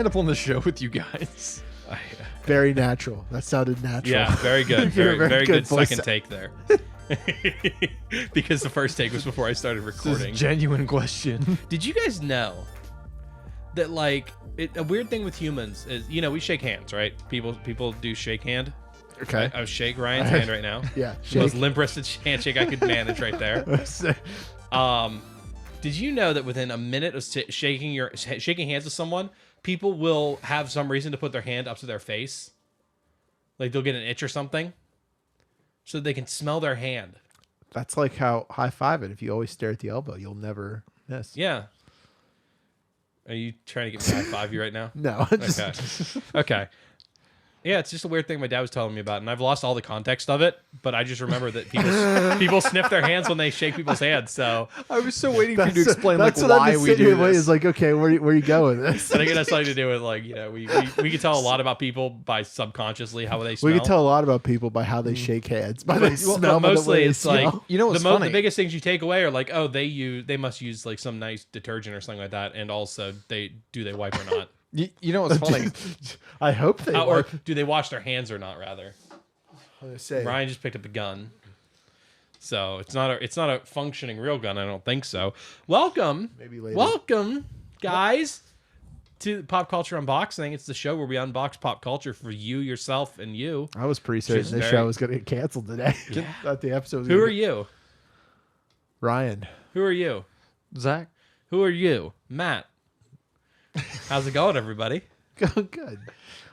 end up on the show with you guys? Very natural. That sounded natural. Yeah, very good. Very good second take there. Because the first take was before I started This is recording. a genuine question. Did you guys know that, like, a weird thing with humans is, you know, we shake hands, right? People do shake hand. Okay. I would shake Ryan's hand right now. Yeah. The most limp-wristed handshake I could manage right there. Did you know that within a minute of shaking hands with someone, people will have some reason to put their hand up to their face? Like they'll get an itch or something, so that they can smell their hand. That's like how high-fiving. If you always stare at the elbow, you'll never miss. Yeah. Are you trying to get me to high-five you right now? No. Okay. Okay. Yeah, it's just a weird thing my dad was telling me about, and I've lost all the context of it, but I just remember that people sniff their hands when they shake people's hands, so... I was so waiting for you to explain That's like what why I'm we do this. Is like, okay, where you going with this? I think it has something to do with, like, you know, we can tell a lot about people by subconsciously how they smell. We can tell a lot about people by how they shake hands, by they smell. But mostly it's it's like, You know what's funny? the biggest things you take away are like, oh, they must use like some nice detergent or something like that, and also they wipe or not. You know what's funny? I hope they Or do they wash their hands or not, rather? say. Ryan just picked up a gun. So it's not a functioning real gun, I don't think so. Welcome. Maybe later. Welcome, guys, to Pop Culture Unboxing. It's the show where we unbox pop culture for you, yourself, and you. I was pretty certain this show was going to get canceled today. That the episode was Who are you? Ryan. Who are you? Zach? Who are you? Matt. How's it going, everybody? Good.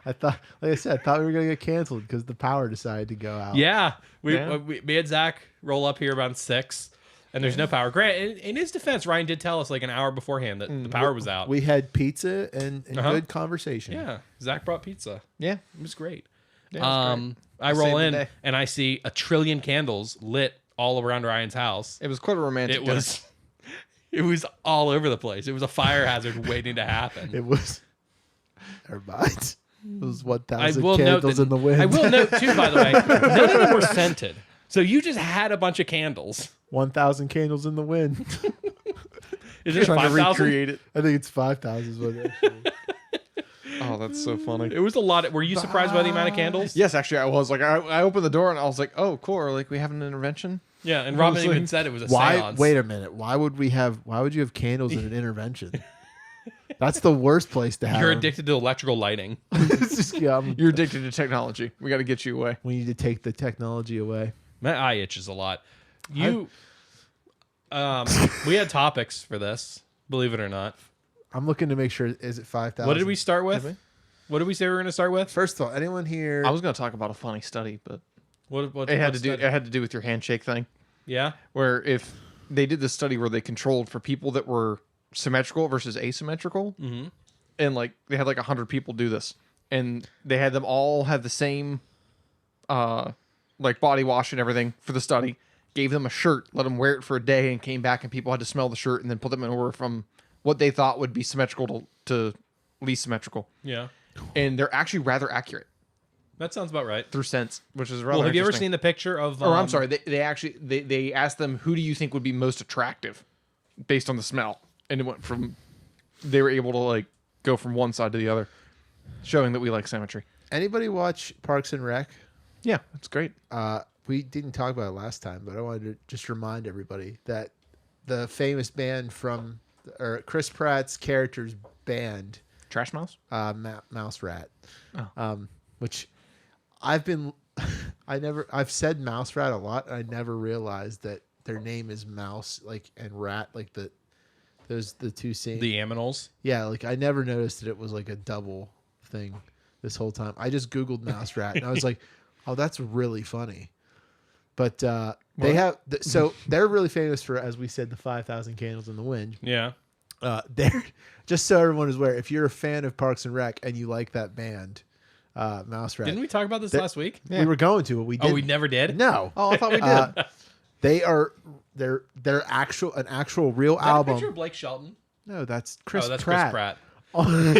I thought we were going to get canceled because the power decided to go out. Yeah. We me and Zach roll up here around 6, and there's no power. Grant, in his defense, Ryan did tell us like an hour beforehand that the power was out. We had pizza and good conversation. Yeah. Zach brought pizza. Yeah. It was great. Yeah, it was great. I roll saved the in day. and I see a trillion candles lit all around Ryan's house. It was quite a romantic dinner. It was all over the place. It was a fire hazard waiting to happen. It was. Never mind. It was 1,000 I will note candles that, in the wind. I will note too, by the way, none of them were scented. So you just had a bunch of candles. 1,000 candles in the wind. Is it Trying to 5,000? recreate it. I think it's 5,000 is what it is. Oh, that's so funny. It was a lot. Were you surprised by the amount of candles? Yes, actually, I was. Like, I opened the door and I was like, oh, cool. Or, like, we have an intervention. Yeah, and Robin even said it was a seance. Wait a minute. Why would you have candles in an intervention? That's the worst place to have You're them. addicted to electrical lighting. It's just, You're addicted to technology. We got to get you away. we need to take the technology away. My eye itches a lot. We had topics for this, believe it or not. I'm looking to make sure. Is it 5,000? What did we start with? What did we say we were going to start with? First of all, anyone here? I was going to talk about a funny study, but What it had study? to do with your handshake thing. Yeah. Where if they did this study where they controlled for people that were symmetrical versus asymmetrical, and like they had like 100 people do this, and they had them all have the same like body wash and everything for the study, gave them a shirt, let them wear it for a day, and came back and people had to smell the shirt and then put them in order from what they thought would be symmetrical to least symmetrical. Yeah. And they're actually rather accurate That sounds about right. through sense, which is rather Well, have you ever interesting. seen the picture of... Or I'm sorry, they actually they asked them, who do you think would be most attractive based on the smell? And it went from, they were able to like go from one side to the other, showing that we like symmetry. Anybody watch Parks and Rec? Yeah, it's great. We didn't talk about it last time, but I wanted to just remind everybody that the famous band or Chris Pratt's character's band, Trash Mouse? Mouse Rat, Oh. which I've said Mouse Rat a lot. And I never realized that their name is Mouse, like, and Rat, like the two scenes. The Aminals. Yeah, like I never noticed that it was like a double thing this whole time. I just Googled Mouse Rat and I was like, oh, that's really funny. But they have, so they're really famous for, as we said, the 5,000 candles in the wind. Yeah. They're, just so everyone is aware, if you're a fan of Parks and Rec and you like that band, Mouse Rat. Didn't we talk about this last week? We were going to, but we didn't. Oh, we never did? No. Oh, I thought we did. They're an actual real Is that a album. picture of Blake Shelton? No, that's Chris Oh, that's Pratt. Chris Pratt. on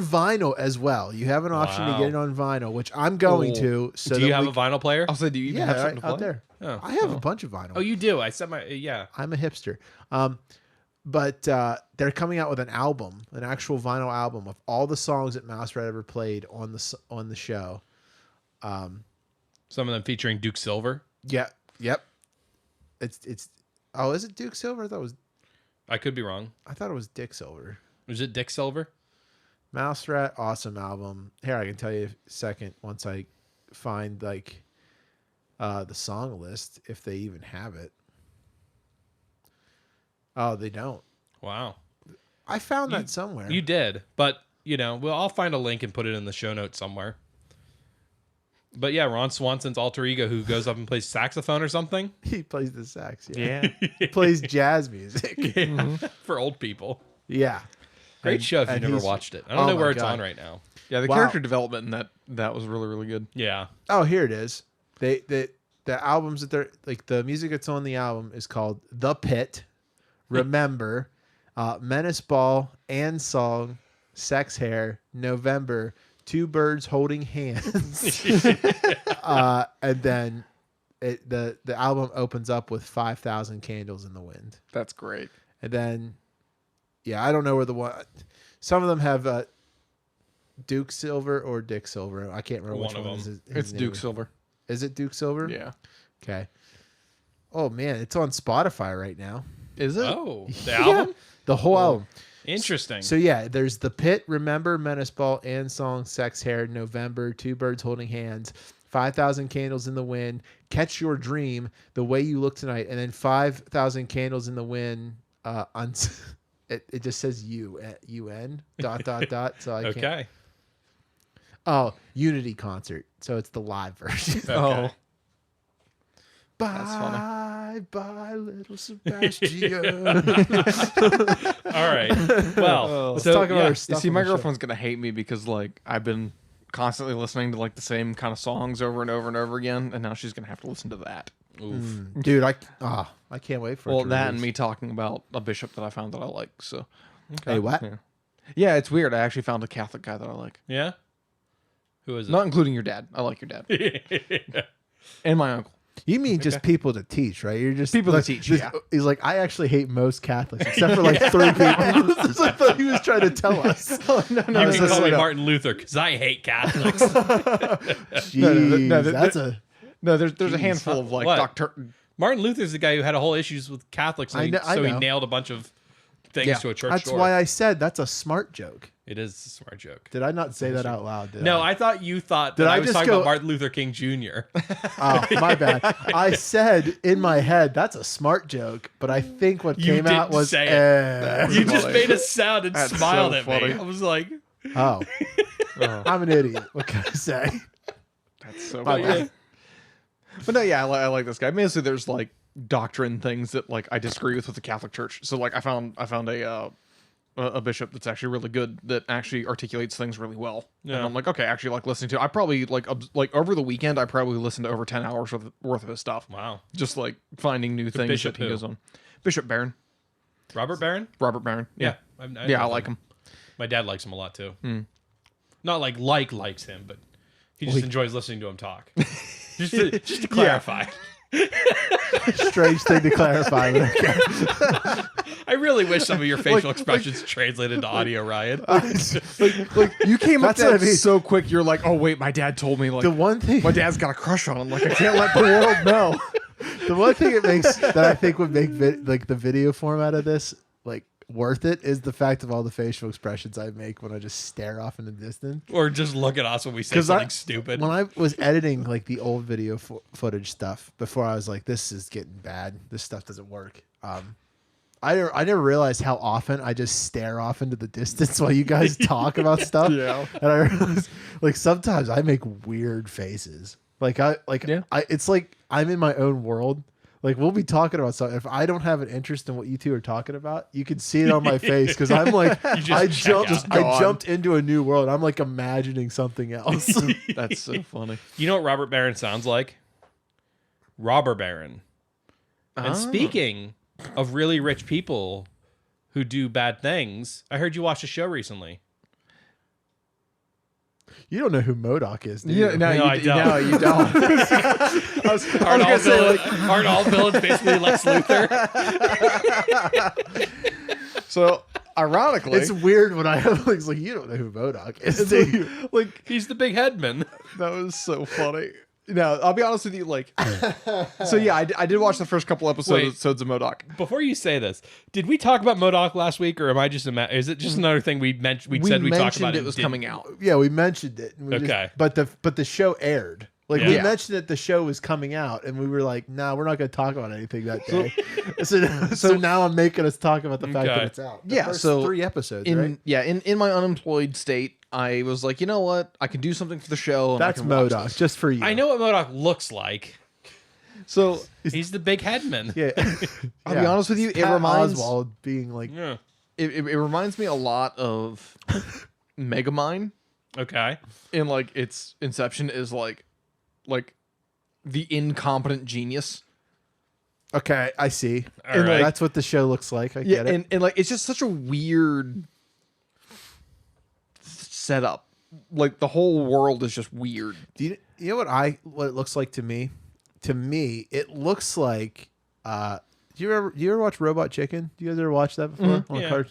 vinyl as well. You have an option to get it on vinyl, which I'm going to. So Do you have a vinyl player? I'll say, do you even have something to play? out there? Oh. I have a bunch of vinyl. Oh, you do? I said my... Yeah. I'm a hipster. But they're coming out with an album, an actual vinyl album of all the songs that Mouse Rat ever played on the show. Some of them featuring Duke Silver. Yeah. Yep. It's. Oh, is it Duke Silver? I could be wrong. I thought it was Dick Silver. Was it Dick Silver? Mouse Rat, awesome album. Here, I can tell you in a second once I find like the song list, if they even have it. Oh, they don't. Wow. I found that somewhere. You did, but I'll find a link and put it in the show notes somewhere. But yeah, Ron Swanson's alter ego who goes up and plays saxophone or something. He plays the sax. Yeah. He plays jazz music. For old people. Yeah. Great show if you've never watched it. I don't know where it's on right now. Yeah, the character development in that was really, really good. Yeah. Oh, here it is. The albums that they're like, the music that's on the album is called The Pit, Remember, Menace Ball, and Song, Sex Hair, November, Two Birds Holding Hands. And then the album opens up with 5,000 Candles in the Wind. That's great. And then, yeah, I don't know where the one. Some of them have Duke Silver or Dick Silver. I can't remember which one is his It's name. Duke Silver. Is it Duke Silver? Yeah. Okay. Oh man, it's on Spotify right now. Is it? Oh, the album? The whole album. Interesting. So yeah, there's The Pit, Remember, Menace Ball, and Song, Sex Hair, November, Two Birds Holding Hands, 5,000 Candles in the Wind, Catch Your Dream, The Way You Look Tonight, and then 5,000 Candles in the Wind. It just says UN ... So I can't. Okay. Oh, Unity concert. So it's the live version. Okay. Oh. Bye, bye, little Sebastian. All right. Well, Let's talk about our You stuff. see, on my the show. girlfriend's gonna hate me because like I've been constantly listening to like the same kind of songs over and over and over again, and now she's gonna have to listen to that. oof. Dude, I can't wait for it. Well, to that and release. me talking about a bishop that I found that I like. So Hey, what? yeah, it's weird. I actually found a Catholic guy that I like, Yeah. Who is it? not including your dad. I like your dad and my uncle. You mean just people to teach, right? You're just People to like, teach, this- yeah. He's like, I actually hate most Catholics except for like 3 people. That's what I thought he was trying to tell us. No, You can this call is me like- Martin Luther because I hate Catholics. Jeez, that's a. No, there's a handful of like What? Doctor. Martin Luther's the guy who had a whole issues with Catholics, and I so he know. nailed a bunch of things Yeah. to a church That's door. why I said that's a smart joke. It is a smart joke. Did I not say that out loud? No, I thought you thought Did that I I was just talking go- about Martin Luther King Jr. Oh, my bad. I said in my head that's a smart joke, but I think what You came out didn't was say it. eh. You just funny. made a sound and That's smiled so at funny. me. I was like, Oh, I'm an idiot. What can I say? That's so My funny. bad. But no, yeah, I like this guy. Mostly, there's like doctrine things that like I disagree with the Catholic Church. So like I found a bishop that's actually really good that actually articulates things really well. Yeah. And I'm like, okay, I actually like listening to. I probably like over the weekend I probably listened to over 10 hours worth of his stuff. wow. Just like finding new things bishop that he who? goes on. Bishop Barron, Robert Barron? Robert Barron. Yeah, I I like him. My dad likes him a lot too. Not likes him, but he just enjoys listening to him talk. just to clarify. Strange thing to clarify. But okay. I really wish some of your facial expressions translated to audio, Ryan. Like you came up That's to what that I mean. so quick. You're like, oh wait, my dad told me like The one thing, my dad's got a crush on him. Like I can't let the world know. the one thing it makes that I think would make like the video format of this like worth it is the fact of all the facial expressions I make when I just stare off in the distance. Or just look at us when we say 'Cause something stupid. When I was editing like the old video footage stuff before, I was like, "This is getting bad. This stuff doesn't work." I never realized how often I just stare off into the distance while you guys talk about stuff. Yeah. And I realized, like, sometimes I make weird faces. It's like I'm in my own world. Like we'll be talking about something. If I don't have an interest in what you two are talking about, you can see it on my face because I'm like, I jumped into a new world. I'm like imagining something else. That's so funny. You know what Robert Barron sounds like? Robber Baron. And speaking of really rich people who do bad things, I heard you watched a show recently. You don't know who M.O.D.O.K is, do you? Yeah, no, No, I you, don't. no, you don't. Aren't all villains basically Lex Luthor? So ironically, It's weird when I have like, you don't know who M.O.D.O.K is. Do you? like He's the big headman. that was so funny. No, I'll be honest with you. Like, so yeah, I did watch the first couple episodes of M.O.D.O.K. Before you say this, did we talk about M.O.D.O.K last week, or am I just is it just another thing we mentioned? We said we talked about it was coming out. Yeah, we mentioned it. And we Okay. but the show aired. Like we mentioned that the show was coming out, and we were like, "No, we're not going to talk about anything that day." So now I'm making us talk about the fact that it's out. The first so 3 episodes, right? In my unemployed state, I was like, you know what, I can do something for the show. And That's M.O.D.O.K, just for you. I know what M.O.D.O.K looks like. So He's the big headman. Yeah, I'll be honest with you, it reminds Oswald being like, Yeah. it reminds me a lot of Megamind. Okay. In like its inception is like the incompetent genius. okay, I see. All right. That's what the show looks like. I get it. And like it's just such a weird setup. Like the whole world is just weird. Do you know what it looks like to me? To me, it looks like. Do you ever watch Robot Chicken? Do you guys ever watch that before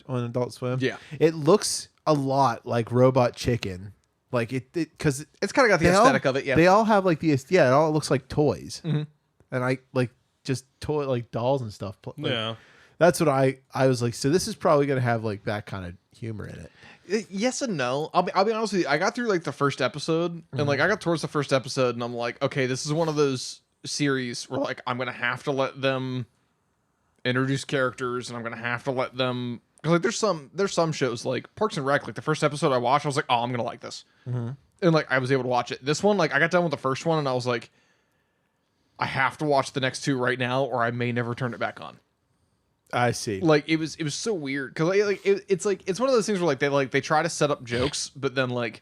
on Adult Swim? Yeah. It looks a lot like Robot Chicken, like it because It's kind of got the aesthetic of it. Yeah. They all have like it all looks like toys, Mm-hmm. and I like just toy like dolls and stuff. Like, Yeah. that's what I was like. So this is probably gonna have like that kind of humor in it. Yes and no. I'll be honest with you. I got through like the first episode, and like I got towards the first episode, and I'm like, okay, this is one of those series where like I'm gonna have to let them introduce characters, and I'm gonna have to let them, because like there's some shows like Parks and Rec. Like the first episode I watched, I was like, oh, I'm gonna like this, and like I was able to watch it. This one, like I got done with the first one, and I was like, I have to watch the next 2 right now, or I may never turn it back on. I see. Like it was so weird because it's one of those things where they try to set up jokes, but then like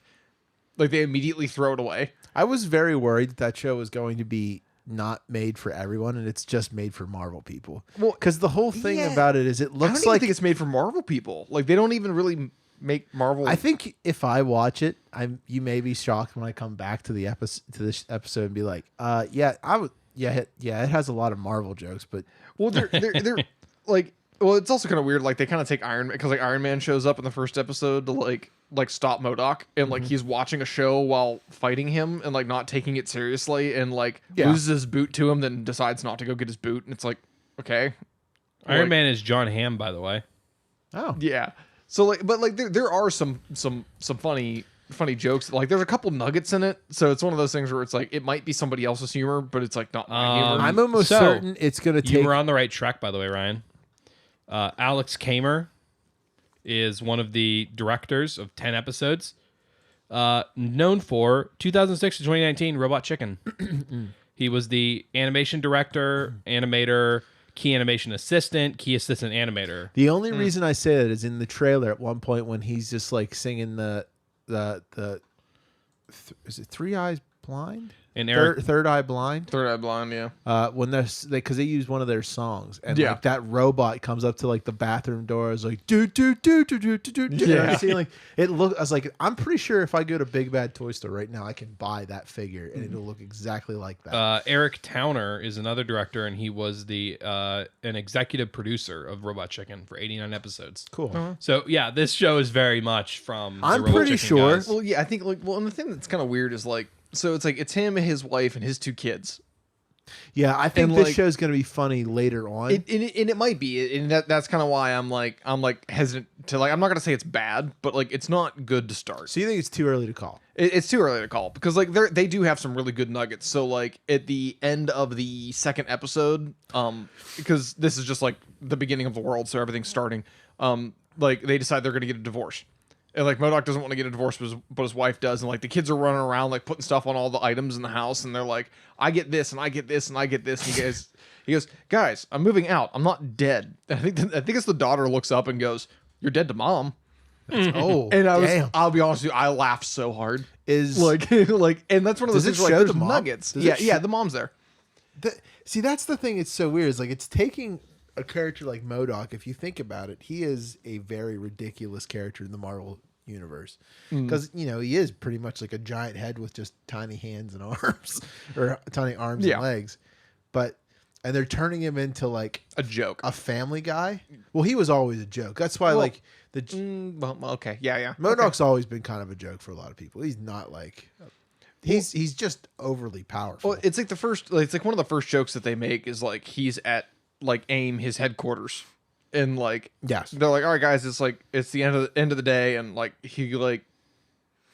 they immediately throw it away. I was very worried that show was going to be not made for everyone, and it's just made for Marvel people. Well, because the whole thing yeah. about it is it I don't looks even like think it's made for Marvel people. Like they don't even really make Marvel. I think if I watch it, you may be shocked when I come back to the this episode and be like, it has a lot of Marvel jokes, but well, they're like, well, it's also kind of weird. Like they kind of take Iron Man, because like Iron Man shows up in the first episode to like stop M.O.D.O.K, and like he's watching a show while fighting him and like not taking it seriously, and like loses his boot to him, then decides not to go get his boot, and it's like, okay, Iron Man is John Hamm, by the way. oh yeah. So like, but like there are some funny jokes. Like there's a couple nuggets in it, so it's one of those things where it's like it might be somebody else's humor, but it's like not my humor. I'm almost certain it's gonna You take. were on the right track, by the way, Ryan. Alex Kamer is one of the directors of 10 episodes, known for 2006 to 2019 Robot Chicken. He was the animation director, animator, key animation assistant, key assistant animator. The only reason I say that is in the trailer at one point when he's just like singing is it Three Eyes Blind? And Eric, Third Eye Blind. Third Eye Blind, yeah. When because they use one of their songs, and Yeah. like that robot comes up to like the bathroom door, is like do do do do do do do. Yeah. I see, like it look. I was like, I'm pretty sure if I go to Big Bad Toy Store right now, I can buy that figure, and it'll look exactly like that. Eric Towner is another director, and he was the an executive producer of Robot Chicken for 89 episodes. Cool. So yeah, this show is very much from. the I'm Robot pretty Chicken sure- guys. Well, yeah, I think and the thing that's kind of weird is like, so it's like it's him and his wife and his 2 kids. Yeah, I think And, this like- show's gonna be funny later on. And it might be, and that's kind of why I'm hesitant to I'm not gonna say it's bad, but like it's not good to start. so you think it's too early to call? It's too early to call, because like they do have some really good nuggets. So like at the end of the second episode, because this is just like the beginning of the world, so everything's starting. Like they decide they're gonna get a divorce. And like M.O.D.O.K doesn't want to get a divorce, but his wife does, and like the kids are running around like putting stuff on all the items in the house, and they're like, I get this, and I get this, and I get this, and he goes, guys, I'm moving out, I'm not dead. And I think it's the daughter looks up and goes, you're dead to mom. Oh, And damn. I'll be honest with you, I laughed so hard. Is Like, and that's one of those Does it things where show like, the there's mom? nuggets. Does it Yeah, the mom's there. See, that's the thing. It's so weird. It's like it's taking a character like M.O.D.O.K. If you think about it, he is a very ridiculous character in the Marvel universe, because he is pretty much like a giant head with just tiny hands and arms, or tiny arms Yeah. and legs. But and they're turning him into like A joke. a Family Guy. Well, he was always a joke. That's why like Well, okay. Yeah. M.O.D.O.K's always been kind of a joke for a lot of people. He's not like he's just overly powerful. Well, it's like it's like one of the first jokes that they make is like he's at like AIM, his headquarters, and like Yes. they're like, all right, guys, it's like it's the end of the day, and like he like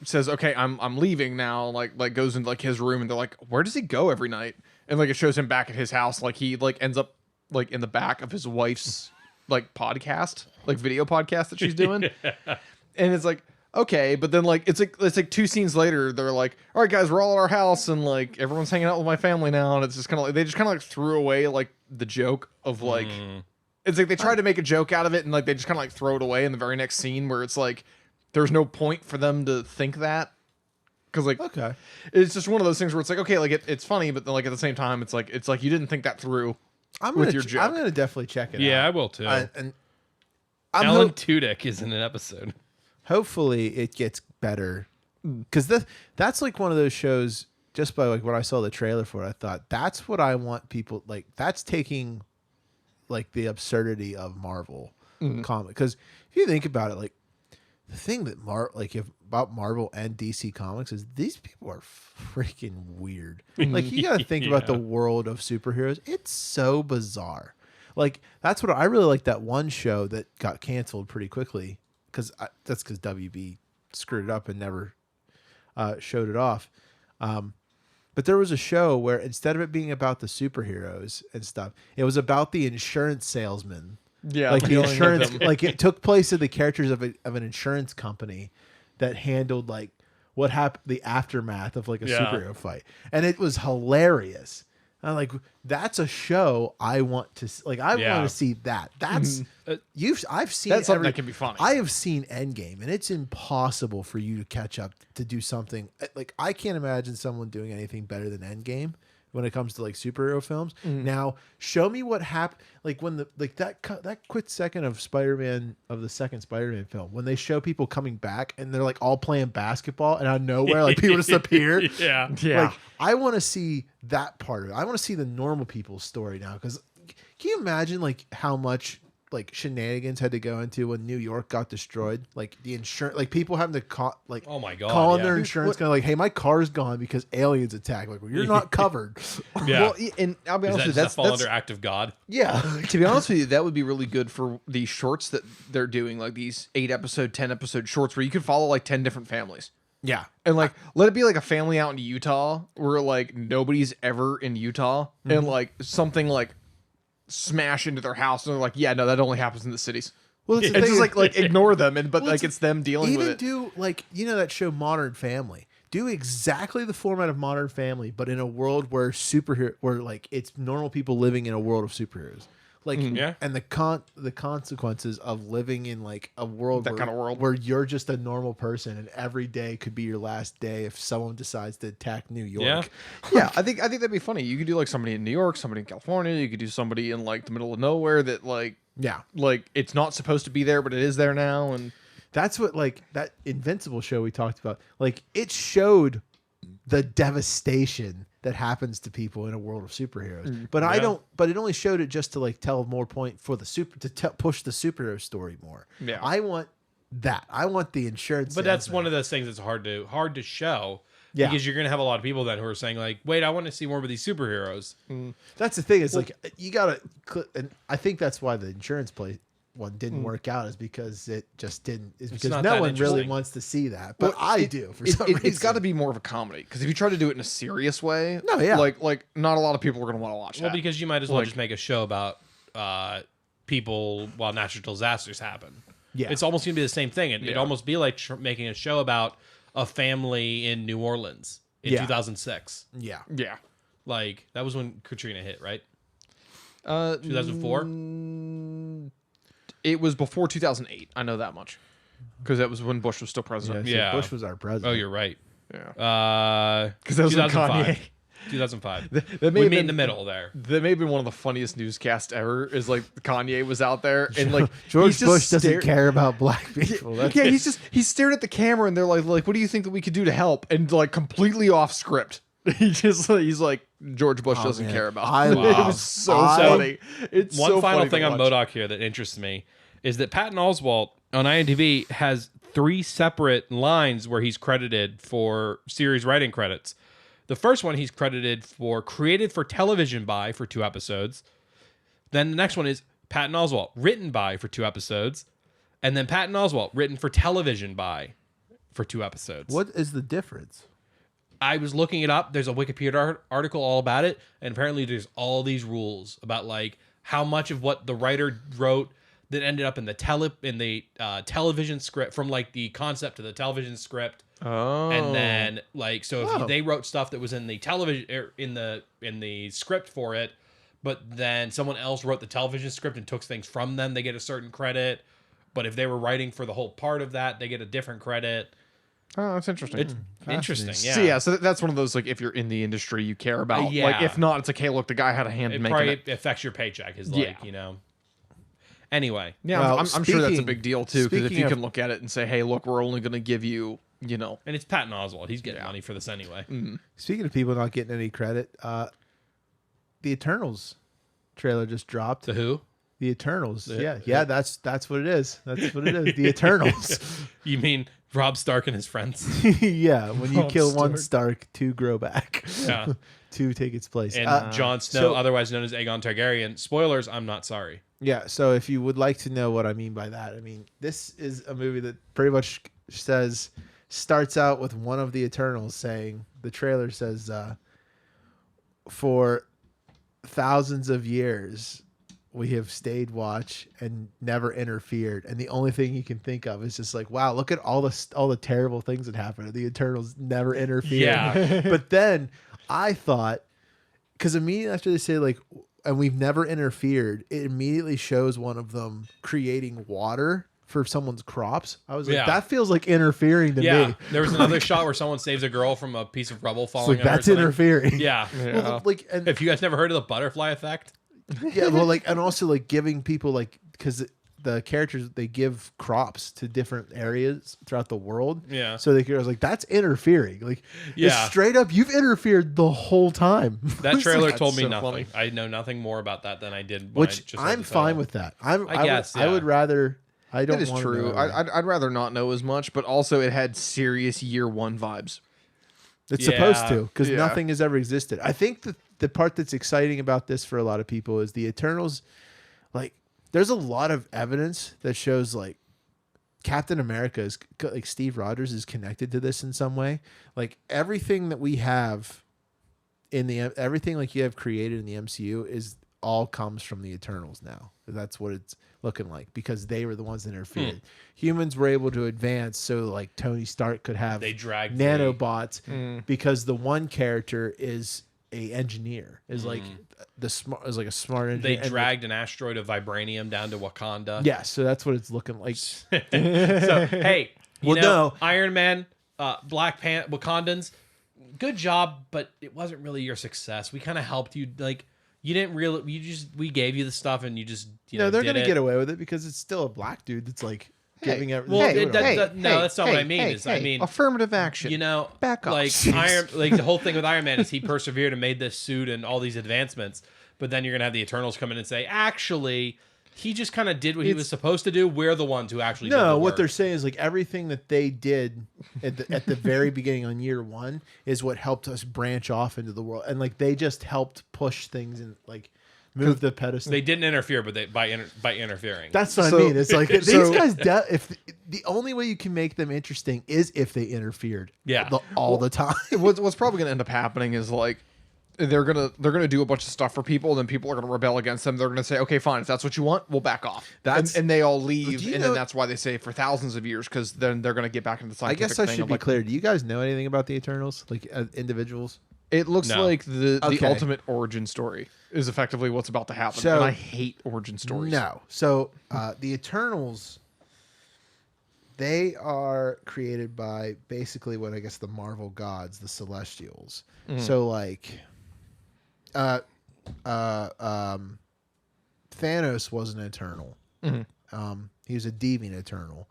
says, okay, I'm leaving now, like goes into like his room, and they're like, where does he go every night? And like it shows him back at his house, like he like ends up like in the back of his wife's like podcast, like video podcast that she's doing. And it's like, okay, but then like it's like 2 scenes later, they're like, all right, guys, we're all at our house, and like everyone's hanging out with my family now, and it's just kind of like they just kind of like threw away like the joke of like it's like they tried to make a joke out of it, and like they just kind of like throw it away in the very next scene where it's like there's no point for them to think that. Because like Okay. it's just one of those things where it's like, okay, like it's funny, but then like at the same time it's like you didn't think that through with your joke. I'm gonna definitely check it out. Yeah, I will too. And I'm Alan Tudyk is in an episode. hopefully it gets better because that's like one of those shows. Just by like when I saw the trailer for it, I thought that's what I want people like. That's taking like the absurdity of Marvel comic. Because if you think about it, like the thing that about Marvel and DC Comics is these people are freaking weird. Like you got to think about the world of superheroes. It's so bizarre. Like that's what I really like. That one show that got canceled pretty quickly that's because WB screwed it up and never showed it off. But there was a show where instead of it being about the superheroes and stuff, it was about the insurance salesman. Yeah, Like the dealing with insurance, them. like it took place in the characters of an insurance company that handled like what happened, the aftermath of like a superhero fight, and it was hilarious. I'm like, that's a show I want to like. I want to see that. That's I've seen That's something that can be funny. I have seen Endgame, and it's impossible for you to catch up to do something like I can't imagine someone doing anything better than Endgame when it comes to like superhero films. Now, show me what happened. Like when that quick second of Spider-Man of the second Spider-Man film, when they show people coming back and they're like all playing basketball, and out of nowhere, like people just appear. Yeah. Like I want to see that part of it. I want to see the normal people's story now. Because can you imagine like how much like shenanigans had to go into when New York got destroyed? Like the insurance, like people having to call, like Oh my God, calling yeah. their insurance, kind of like, hey, my car's gone because aliens attacked. Like, well, you're not covered. Yeah. Well, and I'll be Does honest with you, that fall under act of God? Yeah. to be honest with you, that would be really good for these shorts that they're doing, like these 8-episode, 10-episode shorts where you could follow like 10 different families. Yeah. And like let it be like a family out in Utah where like nobody's ever in Utah and like something like smash into their house and they're like, yeah, no, that only happens in the cities. Well, it's It's just like ignore them, but like it's them dealing with even it. do like that show Modern Family. Do exactly the format of Modern Family, but in a world where where like it's normal people living in a world of superheroes. Like and the consequences of living in like a world That kind of world. where you're just a normal person and every day could be your last day if someone decides to attack New York. Yeah, I think that'd be funny. You could do like somebody in New York, somebody in California. You could do somebody in like the middle of nowhere that like it's not supposed to be there, but it is there now. And That's what like that Invincible show we talked about. Like it showed the devastation that happens to people in a world of superheroes. But but it only showed it just to like tell more point for the push the superhero story more. Yeah. I want that. I want the insurance. But that's one of those things that's hard to show. Yeah. Because you're gonna have a lot of people then who are saying like, wait, I want to see more of these superheroes. That's the thing. It's like you gotta, and I think that's why the insurance one didn't work out is because it just didn't. Is because not no that one really interesting. wants to see that, but I do for some reason. It's got to be more of a comedy because if you try to do it in a serious way, like not a lot of people are going to want to watch Well, that. because you might as well just make a show about people while natural disasters happen. Yeah. It's almost gonna be the same thing. It'd almost be like making a show about a family in New Orleans in 2006. Yeah. Like that was when Katrina hit, right? 2004. It was before 2008. I know that much because that was when Bush was still president. Yeah. Bush was our president. Oh, you're right. Yeah. Because that was when 2005. Kanye. 2005. That may We have meet been in the middle there. That may have been one of the funniest newscasts ever. Is like Kanye was out there and like George he's just Bush doesn't care about black people. That's he's stared at the camera and they're like, what do you think that we could do to help? And like completely off script. He's like George Bush doesn't man. care about. I it love- was so I- funny. It's One so final funny to thing on watch. M.O.D.O.K here that interests me is that Patton Oswalt on IMDb has 3 separate lines where he's credited for series writing credits. The first one he's credited for created for television by for 2 episodes. Then the next one is Patton Oswalt written by for 2 episodes. And then Patton Oswalt written for television by for 2 episodes. What is the difference? I was looking it up. There's a Wikipedia article all about it. And apparently there's all these rules about like how much of what the writer wrote that ended up in the television script, from like the concept to the television script. Oh, And then like, so if Oh. they wrote stuff that was in the television in the script for it, but then someone else wrote the television script and took things from them, they get a certain credit. But if they were writing for the whole part of that, they get a different credit. oh, that's interesting. It's interesting. Yeah. So that's one of those like if you're in the industry you care about. Yeah. Like if not, it's like hey, look, the guy had a hand It in making probably it. affects your paycheck. Is Yeah. like, you know. Anyway, Yeah, Well, I'm sure that's a speaking- big deal too. Because if speaking you of- can look at it and say, hey, look, we're only going to give you, you know, and it's Patton Oswalt. He's getting money for this anyway. Speaking of people not getting any credit, the Eternals trailer just dropped. The Who? The Eternals. Yeah, that's what it is. That's what it is. The Eternals. You mean Rob Stark and his friends? Yeah, when you Robb kill one Stark. Stark, 2 grow back. Yeah. 2 take its place. And Jon Snow, so- otherwise known as Aegon Targaryen. Spoilers, I'm not sorry. Yeah, so if you would like to know what I mean by that, I mean, this is a movie that pretty much starts out with one of the Eternals saying, the trailer says, for thousands of years, we have stayed watch and never interfered. And the only thing you can think of is just like, wow, look at all the terrible things that happened. The Eternals never interfered. Yeah. But then I thought, because immediately after they say like, and we've never interfered, it immediately shows one of them creating water for someone's crops. I was like, Yeah. that feels like interfering to Yeah. me. There was another shot where someone saves a girl from a piece of rubble It's falling like, on her or that's something. interfering. Yeah. Well, like, and If you guys never heard of the butterfly effect? yeah, well, like, and also like giving people like, because the characters, they give crops to different areas throughout the world. Yeah. So I was like, that's interfering. Like, Yeah. it's straight up, you've interfered the whole time. That It's trailer like- told me so nothing. funny. I know nothing more about that than I did when I which just read I'm the fine title. with that. I guess, I would yeah. rather. I don't. that is wanna true. know that. I'd rather not know as much, but also it had serious year 1 vibes. It's Yeah. supposed to, because Yeah. nothing has ever existed. I think the part that's exciting about this for a lot of people is the Eternals. Like, there's a lot of evidence that shows like Captain America is like Steve Rogers is connected to this in some way. Like everything that we have in everything like you have created in the MCU is all comes from the Eternals now. That's what it's looking like because they were the ones that interfered. Humans were able to advance so like Tony Stark could have They dragged nanobots because the one character is a engineer, is like the smart, is like a smart They engineer. And, dragged an asteroid of vibranium down to Wakanda. yeah, so that's what it's looking like. So hey, you Well, know, no. Iron Man, Black Panther, Wakandans, good job, but it wasn't really your success. We kind of helped you, like you didn't really. We gave you the stuff, and you just No, they're did gonna it. get away with it because it's still a black dude that's like giving everything. Well, Hey, no, that's not what I mean. I mean, affirmative action. you know, Back off. like like the whole thing with Iron Man is he persevered and made this suit and all these advancements, but then you're gonna have the Eternals come in and say, actually, he just kind of did what he was supposed to do. We're the ones who actually did No, the what work. they're saying is like everything that they did at the very beginning on year 1 is what helped us branch off into the world, and like they just helped push things and like move the pedestal. They didn't interfere, but by interfering. That's what So- I mean. It's like these so- guys. If the only way you can make them interesting is if they interfered, Yeah. all the time. What's probably going to end up happening is like they're gonna do a bunch of stuff for people, and then people are gonna rebel against them. They're gonna say, okay, fine, if that's what you want, we'll back off. That's- and they all leave, Do you and know- then that's why they say for thousands of years because then they're gonna get back into the I scientific guess I thing should of, be like, clear. Do you guys know anything about the Eternals, like individuals? It looks No. like the Okay. ultimate origin story is effectively what's about to happen, So- and I hate origin stories. No. So the Eternals, they are created by basically what I guess the Marvel gods, the Celestials. So like, Thanos was an Eternal. He was a deviant Eternal.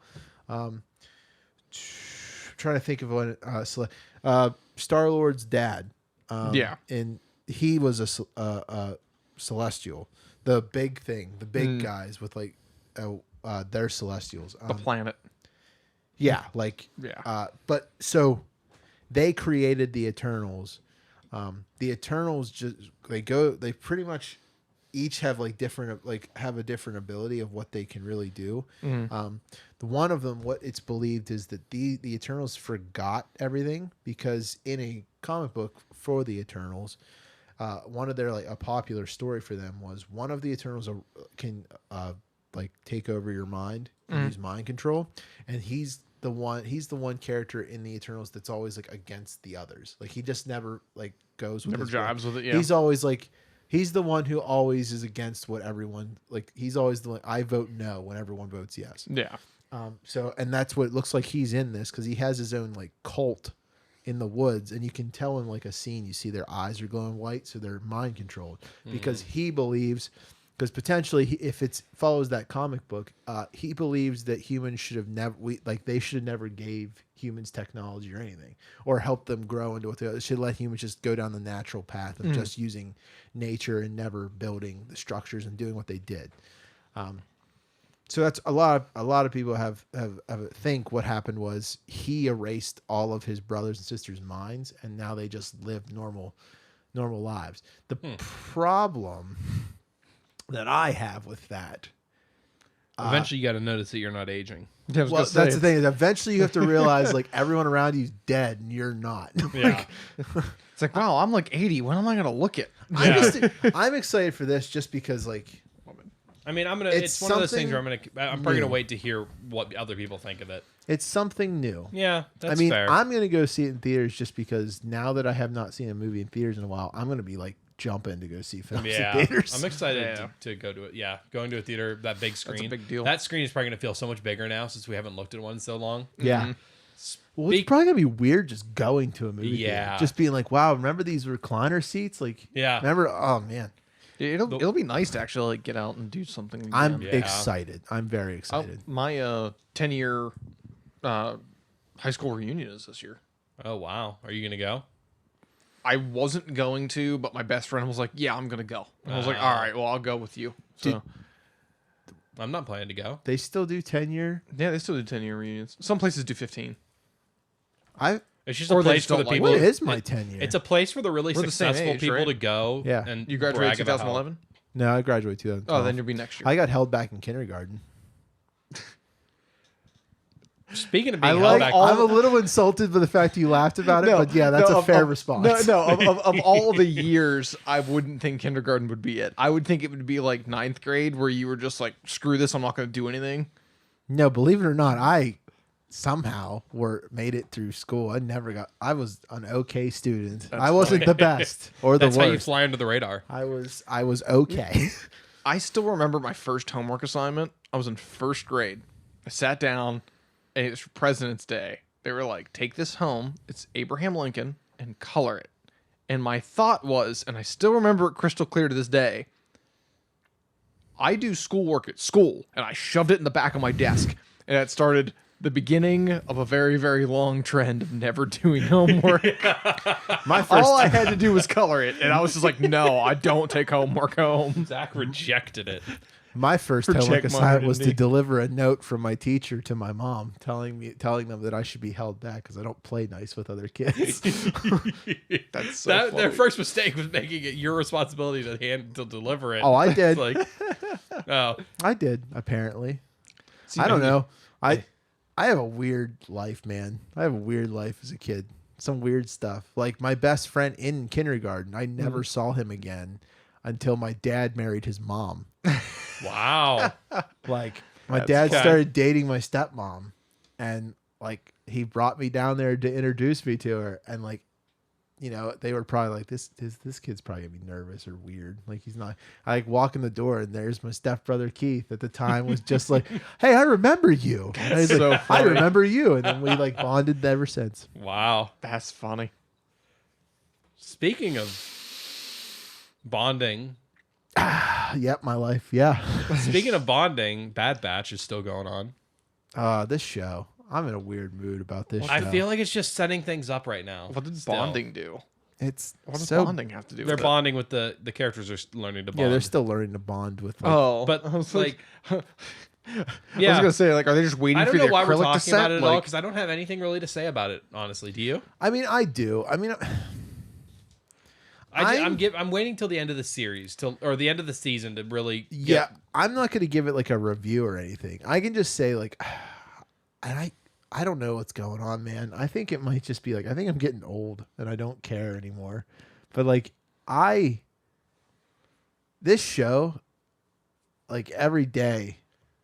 Trying to think of what Star-Lord's dad. Yeah. And he was a celestial, the big thing, the big guys with like, they're celestials. The planet. Yeah, like Yeah. but so they created the Eternals. The Eternals they pretty much each have like have a different ability of what they can really do. The one of them, what it's believed is that the Eternals forgot everything because in a comic book for the Eternals, one of their like a popular story for them was one of the Eternals can like take over your mind and use mind control, and he's the one character in the Eternals that's always like against the others. Like he just never like goes with Never his jibes way. with it. Yeah. He's always like he's the one who always is against what everyone like. He's always the one I vote no when everyone votes yes. Yeah. So and that's what it looks like he's in this because he has his own like cult in the woods, and you can tell in like a scene you see their eyes are glowing white, so they're mind controlled because he believes. Because potentially, if it follows that comic book, he believes that humans should have never, they should have never gave humans technology or anything, or helped them grow into what they should let humans just go down the natural path of just using nature and never building the structures and doing what they did. So that's a lot of people have think what happened was he erased all of his brothers and sisters' minds, and now they just live normal lives. The problem that I have with that. Eventually, you got to notice that you're not aging. Yeah, Well, that's the thing. Is eventually, you have to realize like everyone around you is dead and you're not. Yeah. It's like, wow, I'm like 80. When am I gonna look it? I'm excited for this just because like. I mean, it's one of those things where I'm probably gonna wait to hear what other people think of it. It's something new. Yeah, that's I mean, fair. I'm gonna go see it in theaters just because now that I have not seen a movie in theaters in a while, I'm gonna be like jumping to go see films in theaters. I'm excited to go to it. Yeah, going to a theater, that big screen. That's a big deal. That screen is probably going to feel so much bigger now since we haven't looked at one in so long. Yeah. Well, it's probably gonna be weird just going to a movie theater. Just being like, wow, remember these recliner seats? Like, remember? Oh man, it'll be nice to actually like get out and do something again. I'm excited. I'm very excited. My 10-year high school reunion is this year. Oh wow, are you gonna go? I wasn't going to, but my best friend was like, "Yeah, I'm gonna go." And I was like, "All right, well, I'll go with you." So I'm not planning to go. They still do 10-year. Yeah, they still do 10-year reunions. Some places do 15. It's just a place for the people. What is my 10-year? It's a place for the really We're the same successful age, people right? to go. Yeah. And You graduated brag about how- 2011. No, I graduated 2012. Oh, then you'll be next year. I got held back in kindergarten. Speaking of being held back, I'm a little insulted by the fact you laughed about it, but yeah, that's a fair response. Of all the years, I wouldn't think kindergarten would be it. I would think it would be like 9th grade where you were just like, screw this, I'm not going to do anything. No, believe it or not, I somehow made it through school. I was an okay student. I wasn't the best or the that's worst. how you fly under the radar. I was okay. I still remember my first homework assignment. I was in 1st grade. I sat down, and it was for President's Day. They were like, take this home. It's Abraham Lincoln, and color it. And my thought was, and I still remember it crystal clear to this day, I do schoolwork at school, and I shoved it in the back of my desk. And it started the beginning of a very, very long trend of never doing homework. All I had to do was color it, and I was just like, no, I don't take homework home. Zach rejected it. My first Project homework assignment was to modernity. deliver a note from my teacher to my mom, telling them that I should be held back because I don't play nice with other kids. That's so funny. Their first mistake was making it your responsibility to deliver it. Oh, I did. It's like, I did, apparently. I don't know. I have a weird life, man. I have a weird life as a kid. Some weird stuff. Like my best friend in kindergarten, I never saw him again until my dad married his mom. wow. Like my dad started dating my stepmom, and like he brought me down there to introduce me to her, and like, you know, they were probably like, this kid's probably gonna be nervous or weird. Like he's not. I like walk in the door, and there's my stepbrother Keith. At the time, was just like, "Hey, I remember you." And he's so like, funny. I remember you, and then we like bonded ever since. Wow. That's funny. Speaking of bonding, Yep, my life. Yeah. speaking of bonding, Bad Batch is still going on. This show. I'm in a weird mood about this show. I feel like it's just setting things up right now. What did still. bonding do? It's What does so bonding have to do They're with it? bonding with the characters are learning to bond. yeah. They're still learning to bond with. Like, Oh, but I was like, I was yeah. gonna say, like, are they just waiting I for don't know the why we're acrylic to talking set? about it at all Like, because I don't have anything really to say about it. Honestly, do you? I mean, I do. I mean, I'm waiting till the end of the series, or the end of the season to really. yeah. I'm not going to give it like a review or anything. I can just say like, and I don't know what's going on, man. I think it might just be like I think I'm getting old and I don't care anymore. But like this show, like every day,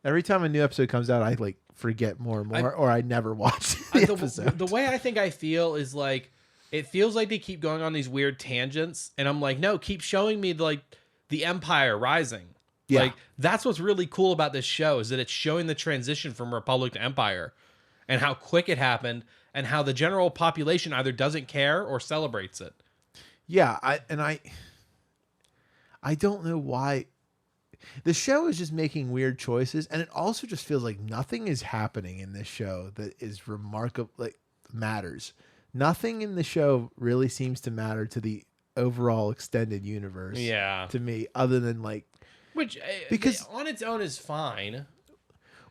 every time a new episode comes out, I like forget more and more, or I never watch the episode. The way I think I feel is like it feels like they keep going on these weird tangents, and I'm like, no, keep showing me like the Empire rising. Yeah. Like that's what's really cool about this show is that it's showing the transition from Republic to Empire, and how quick it happened, and how the general population either doesn't care or celebrates it. Yeah, I don't know why. The show is just making weird choices, and it also just feels like nothing is happening in this show that is remarkable, like matters. Nothing in the show really seems to matter to the overall extended universe. Yeah. To me, other than like, Which Because- on its own is fine.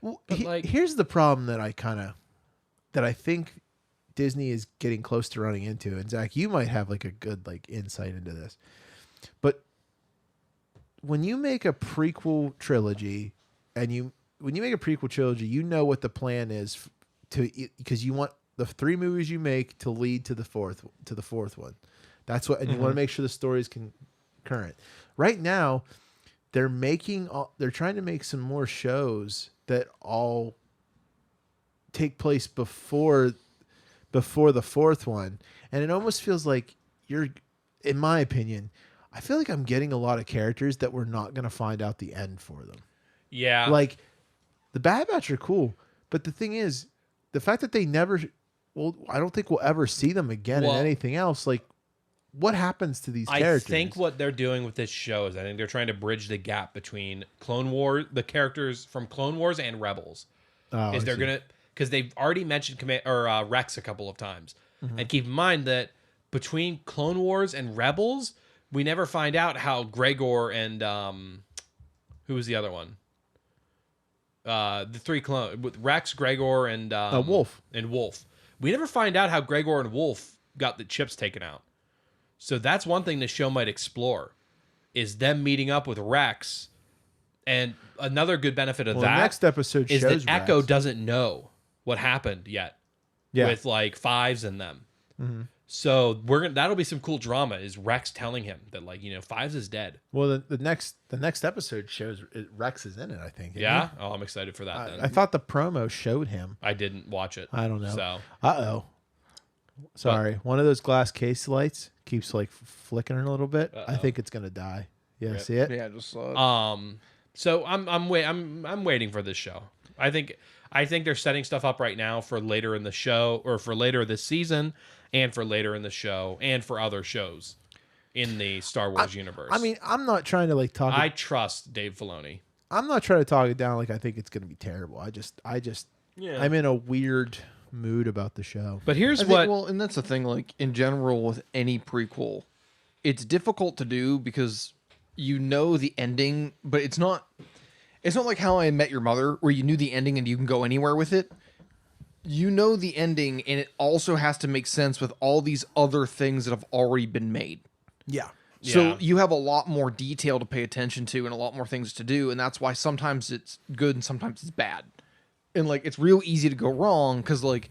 well, But, like- here's the problem that I think Disney is getting close to running into, and Zach, you might have like a good like insight into this, but when you make a prequel trilogy, you know what the plan is because you want the 3 movies you make to lead to the fourth one. That's what, and you want to make sure the story is concurrent. Right now, they're trying to make some more shows that all take place before the fourth one, and it almost feels like in my opinion, I feel like I'm getting a lot of characters that we're not going to find out the end for them. Yeah. Like the Bad Batch are cool, but the thing is, the fact that they never, I don't think we'll ever see them again in anything else. Like, what happens to these characters? I think what they're doing with this show is I think they're trying to bridge the gap between the characters from Clone Wars and Rebels. Because they've already mentioned Rex a couple of times. Mm-hmm. And keep in mind that between Clone Wars and Rebels, we never find out how Gregor and who was the other one? The 3 clones with Rex, Gregor, and Wolf. And Wolf. We never find out how Gregor and Wolf got the chips taken out. So that's one thing the show might explore, is them meeting up with Rex. And another good benefit of that the next episode is shows that Echo Rex. doesn't know what happened yet. Yeah. With like 5s in them. Mm-hmm. So that'll be some cool drama. Is Rex telling him that 5s is dead? Well, the next episode shows Rex is in it. I think. Yeah. Oh, I'm excited for that. Then I thought the promo showed him. I didn't watch it. I don't know. So Sorry, one of those glass case lights keeps like flickering a little bit. I think it's gonna die. Yeah, Rip. see it? yeah, just So I'm waiting for this show. I think they're setting stuff up right now for later in the show, or for later this season, and for later in the show, and for other shows in the Star Wars universe. I mean, I'm not trying to like talk. I trust Dave Filoni. I'm not trying to talk it down like I think it's gonna be terrible. I just I'm in a weird mood about the show. But here's and that's the thing. Like in general, with any prequel, it's difficult to do because you know the ending, but it's not like How I Met Your Mother, where you knew the ending and you can go anywhere with it. You know the ending, and it also has to make sense with all these other things that have already been made. Yeah. So you have a lot more detail to pay attention to and a lot more things to do, and that's why sometimes it's good and sometimes it's bad. And like it's real easy to go wrong because like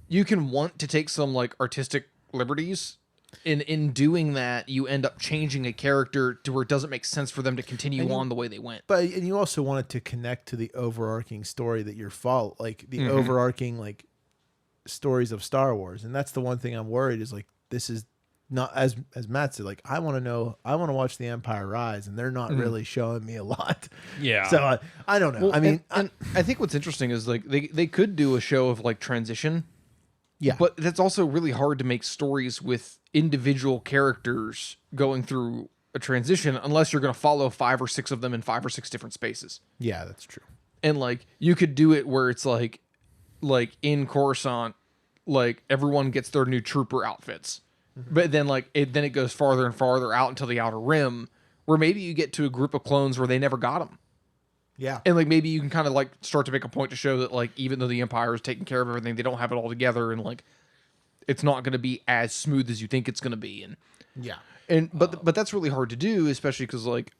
you can want to take some like artistic liberties. In doing that, you end up changing a character to where it doesn't make sense for them to continue on the way they went. But and you also want it to connect to the overarching story that you're like the overarching like stories of Star Wars. And that's the one thing I'm worried is like this is not as Matt said, like I want to watch The Empire Rise, and they're not really showing me a lot. Yeah. So I don't know. Well, I mean, and I think what's interesting is like they could do a show of like transition. Yeah. But that's also really hard to make stories with individual characters going through a transition unless you're going to follow 5 or 6 of them in 5 or 6 different spaces. Yeah, that's true. And like you could do it where it's like in Coruscant, like everyone gets their new trooper outfits. But then like then it goes farther and farther out until the Outer Rim, where maybe you get to a group of clones where they never got them. Yeah. And like maybe you can kind of like start to make a point to show that like even though the Empire is taking care of everything, they don't have it all together, and like it's not going to be as smooth as you think it's going to be. And but that's really hard to do, especially because like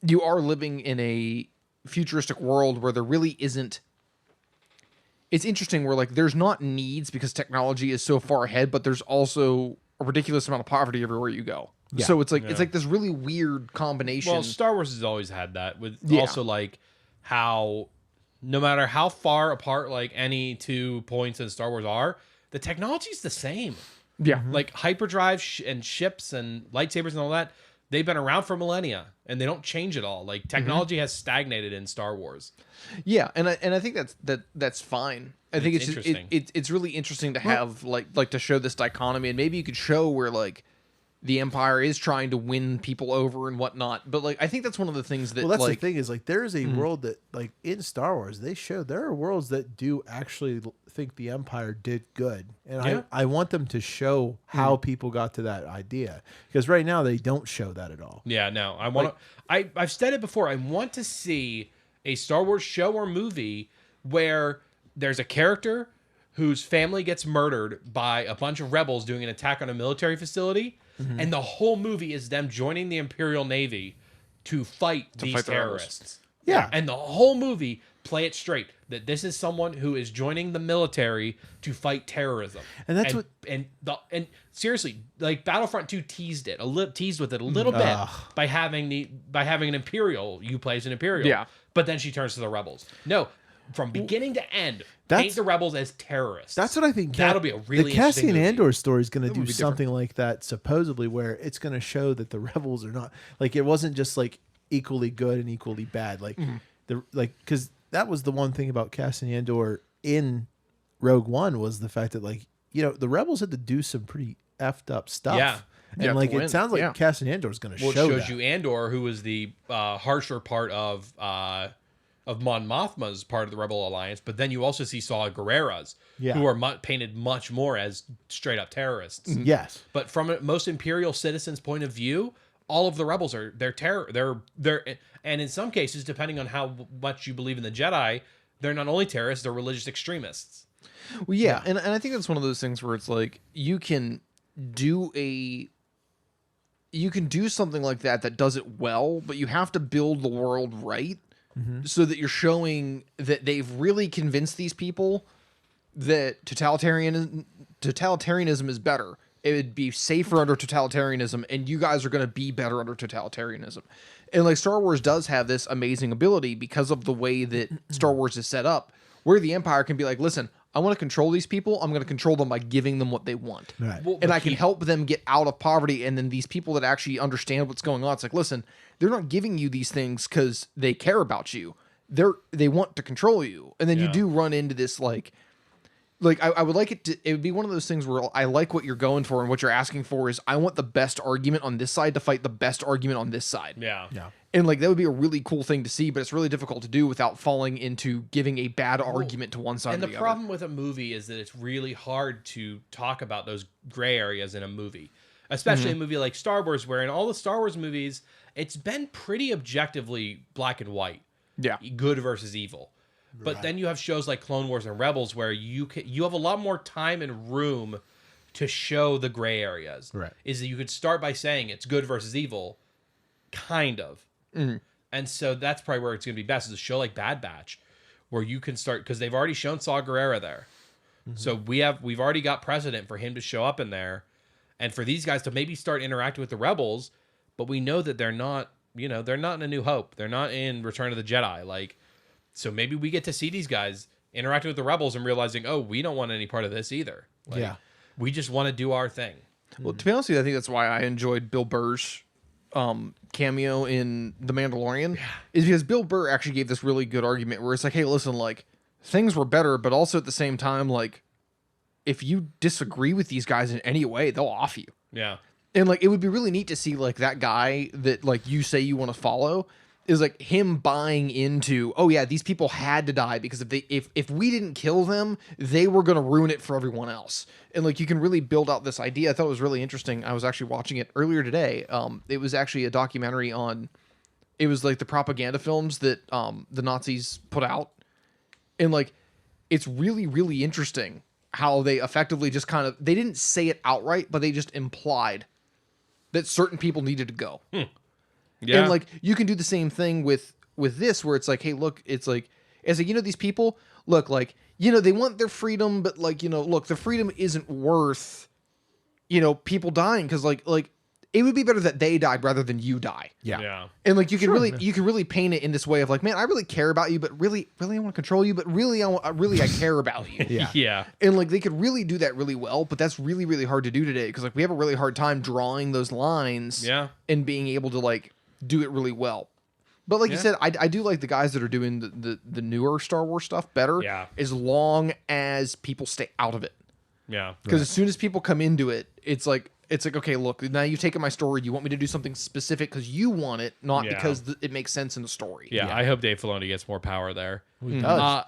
you are living in a futuristic world where there really isn't. It's interesting where like there's not needs because technology is so far ahead, but there's also a ridiculous amount of poverty everywhere you go. Yeah. So it's like this really weird combination. Well, Star Wars has always had that with Yeah. also like how no matter how far apart like any 2 points in Star Wars are, the technology's the same. Yeah. Like hyperdrive and ships and lightsabers and all that, they've been around for millennia and they don't change at all. Like technology has stagnated in Star Wars. Yeah, and I think that's fine. I think it's interesting. It's really interesting to have like to show this dichotomy, and maybe you could show where like the Empire is trying to win people over and whatnot. But like I think that's one of the things that Well, that's like the thing is like there is a world that like in Star Wars they show there are worlds that do actually think the Empire did good, and Yeah. I want them to show how people got to that idea, because right now they don't show that at all. Yeah, no, I want to. I've said it before. I want to see a Star Wars show or movie where there's a character whose family gets murdered by a bunch of rebels doing an attack on a military facility, and the whole movie is them joining the Imperial Navy to fight these fight the rebels. terrorists. Yeah. And the whole movie play it straight that this is someone who is joining the military to fight terrorism. And that's and seriously, like Battlefront 2 teased it teased with it a little bit by having an Imperial. You play as an Imperial. Yeah. But then she turns to the rebels. No, from beginning to end, That's- paint the rebels as terrorists. That's what I think. That'll be a really the Cassian interesting movie. Andor story is going to do be something like that, supposedly, where it's going to show that the rebels are not like it wasn't just like equally good and equally bad. Like because that was the one thing about Cassian Andor in Rogue One was the fact that like the rebels had to do some pretty effed up stuff. Yeah. And Yeah, like to win. it sounds like Yeah. Cassian Andor is going to Well, it show shows that. you Andor, who was the harsher part of Mon Mothma's part of the Rebel Alliance, but then you also see Saw Gerrera's, Yeah. who are painted much more as straight up terrorists. Yes. But from a most Imperial citizens' point of view, all of the rebels are and in some cases, depending on how much you believe in the Jedi, they're not only terrorists, they're religious extremists. Well, yeah, and I think that's one of those things where it's like you can do something like that does it well, but you have to build the world right so that you're showing that they've really convinced these people that totalitarianism is better. It would be safer under totalitarianism, and you guys are going to be better under totalitarianism. And like Star Wars does have this amazing ability because of the way that Star Wars is set up, where the Empire can be like, listen, I want to control these people. I'm going to control them by giving them what they want. Right. Well, And I can help them get out of poverty. And then these people that actually understand what's going on, it's like, listen, they're not giving you these things because they care about you. They want to control you. And then you Yeah. do run into this like I would like it would be one of those things where I like what you're going for, and what you're asking for is I want the best argument on this side to fight the best argument on this side. Yeah. Yeah. And like that would be a really cool thing to see, but it's really difficult to do without falling into giving a bad argument to one side And or the the problem with a movie is that it's really hard to talk about those gray areas in a movie, especially a movie like Star Wars, where in all the Star Wars movies, it's been pretty objectively black and white, Yeah. good versus evil. But then you have shows like Clone Wars and Rebels where you have a lot more time and room to show the gray areas. Right. Is that you could start by saying it's good versus evil, kind of. And so that's probably where it's going to be best, is a show like Bad Batch, where you can start, because they've already shown Saw Gerrera there. So we've already got precedent for him to show up in there, and for these guys to maybe start interacting with the rebels, but we know that they're not in A New Hope. They're not in Return of the Jedi. Like, so maybe we get to see these guys interacting with the rebels and realizing, oh, we don't want any part of this either. Like, Yeah. we just want to do our thing. Well, to be honest with you, I think that's why I enjoyed Bill Burr's cameo in The Mandalorian, is because Bill Burr actually gave this really good argument where it's like, hey, listen, like, things were better, but also at the same time, like, if you disagree with these guys in any way, they'll off you. Yeah. And like, it would be really neat to see like that guy that like you say you want to follow is like him buying into, oh yeah, these people had to die because if we didn't kill them, they were going to ruin it for everyone else. And like you can really build out this idea. I thought it was really interesting. I was actually watching it earlier today. It was actually a documentary on, it was like the propaganda films that the Nazis put out. And like, it's really, really interesting how they effectively just kind of, they didn't say it outright, but they just implied that certain people needed to go. Yeah. And like you can do the same thing with this, where it's like, hey, look, it's like these people, look, like, they want their freedom, but like, look, the freedom isn't worth, people dying, because like it would be better that they died rather than you die. Yeah. And like you can really paint it in this way of like, man, I really care about you, but really I want to control you, but really I care about you. Yeah. And like they could really do that really well, but that's really, really hard to do today, because like we have a really hard time drawing those lines. Yeah. And being able to like do it really well. But like you said, I do like the guys that are doing the newer Star Wars stuff better. Yeah. As long as people stay out of it. Yeah. Because as soon as people come into it, it's like, okay, look, now you've taken my story. You want me to do something specific because you want it, not because it makes sense in the story. Yeah. I hope Dave Filoni gets more power there. He does.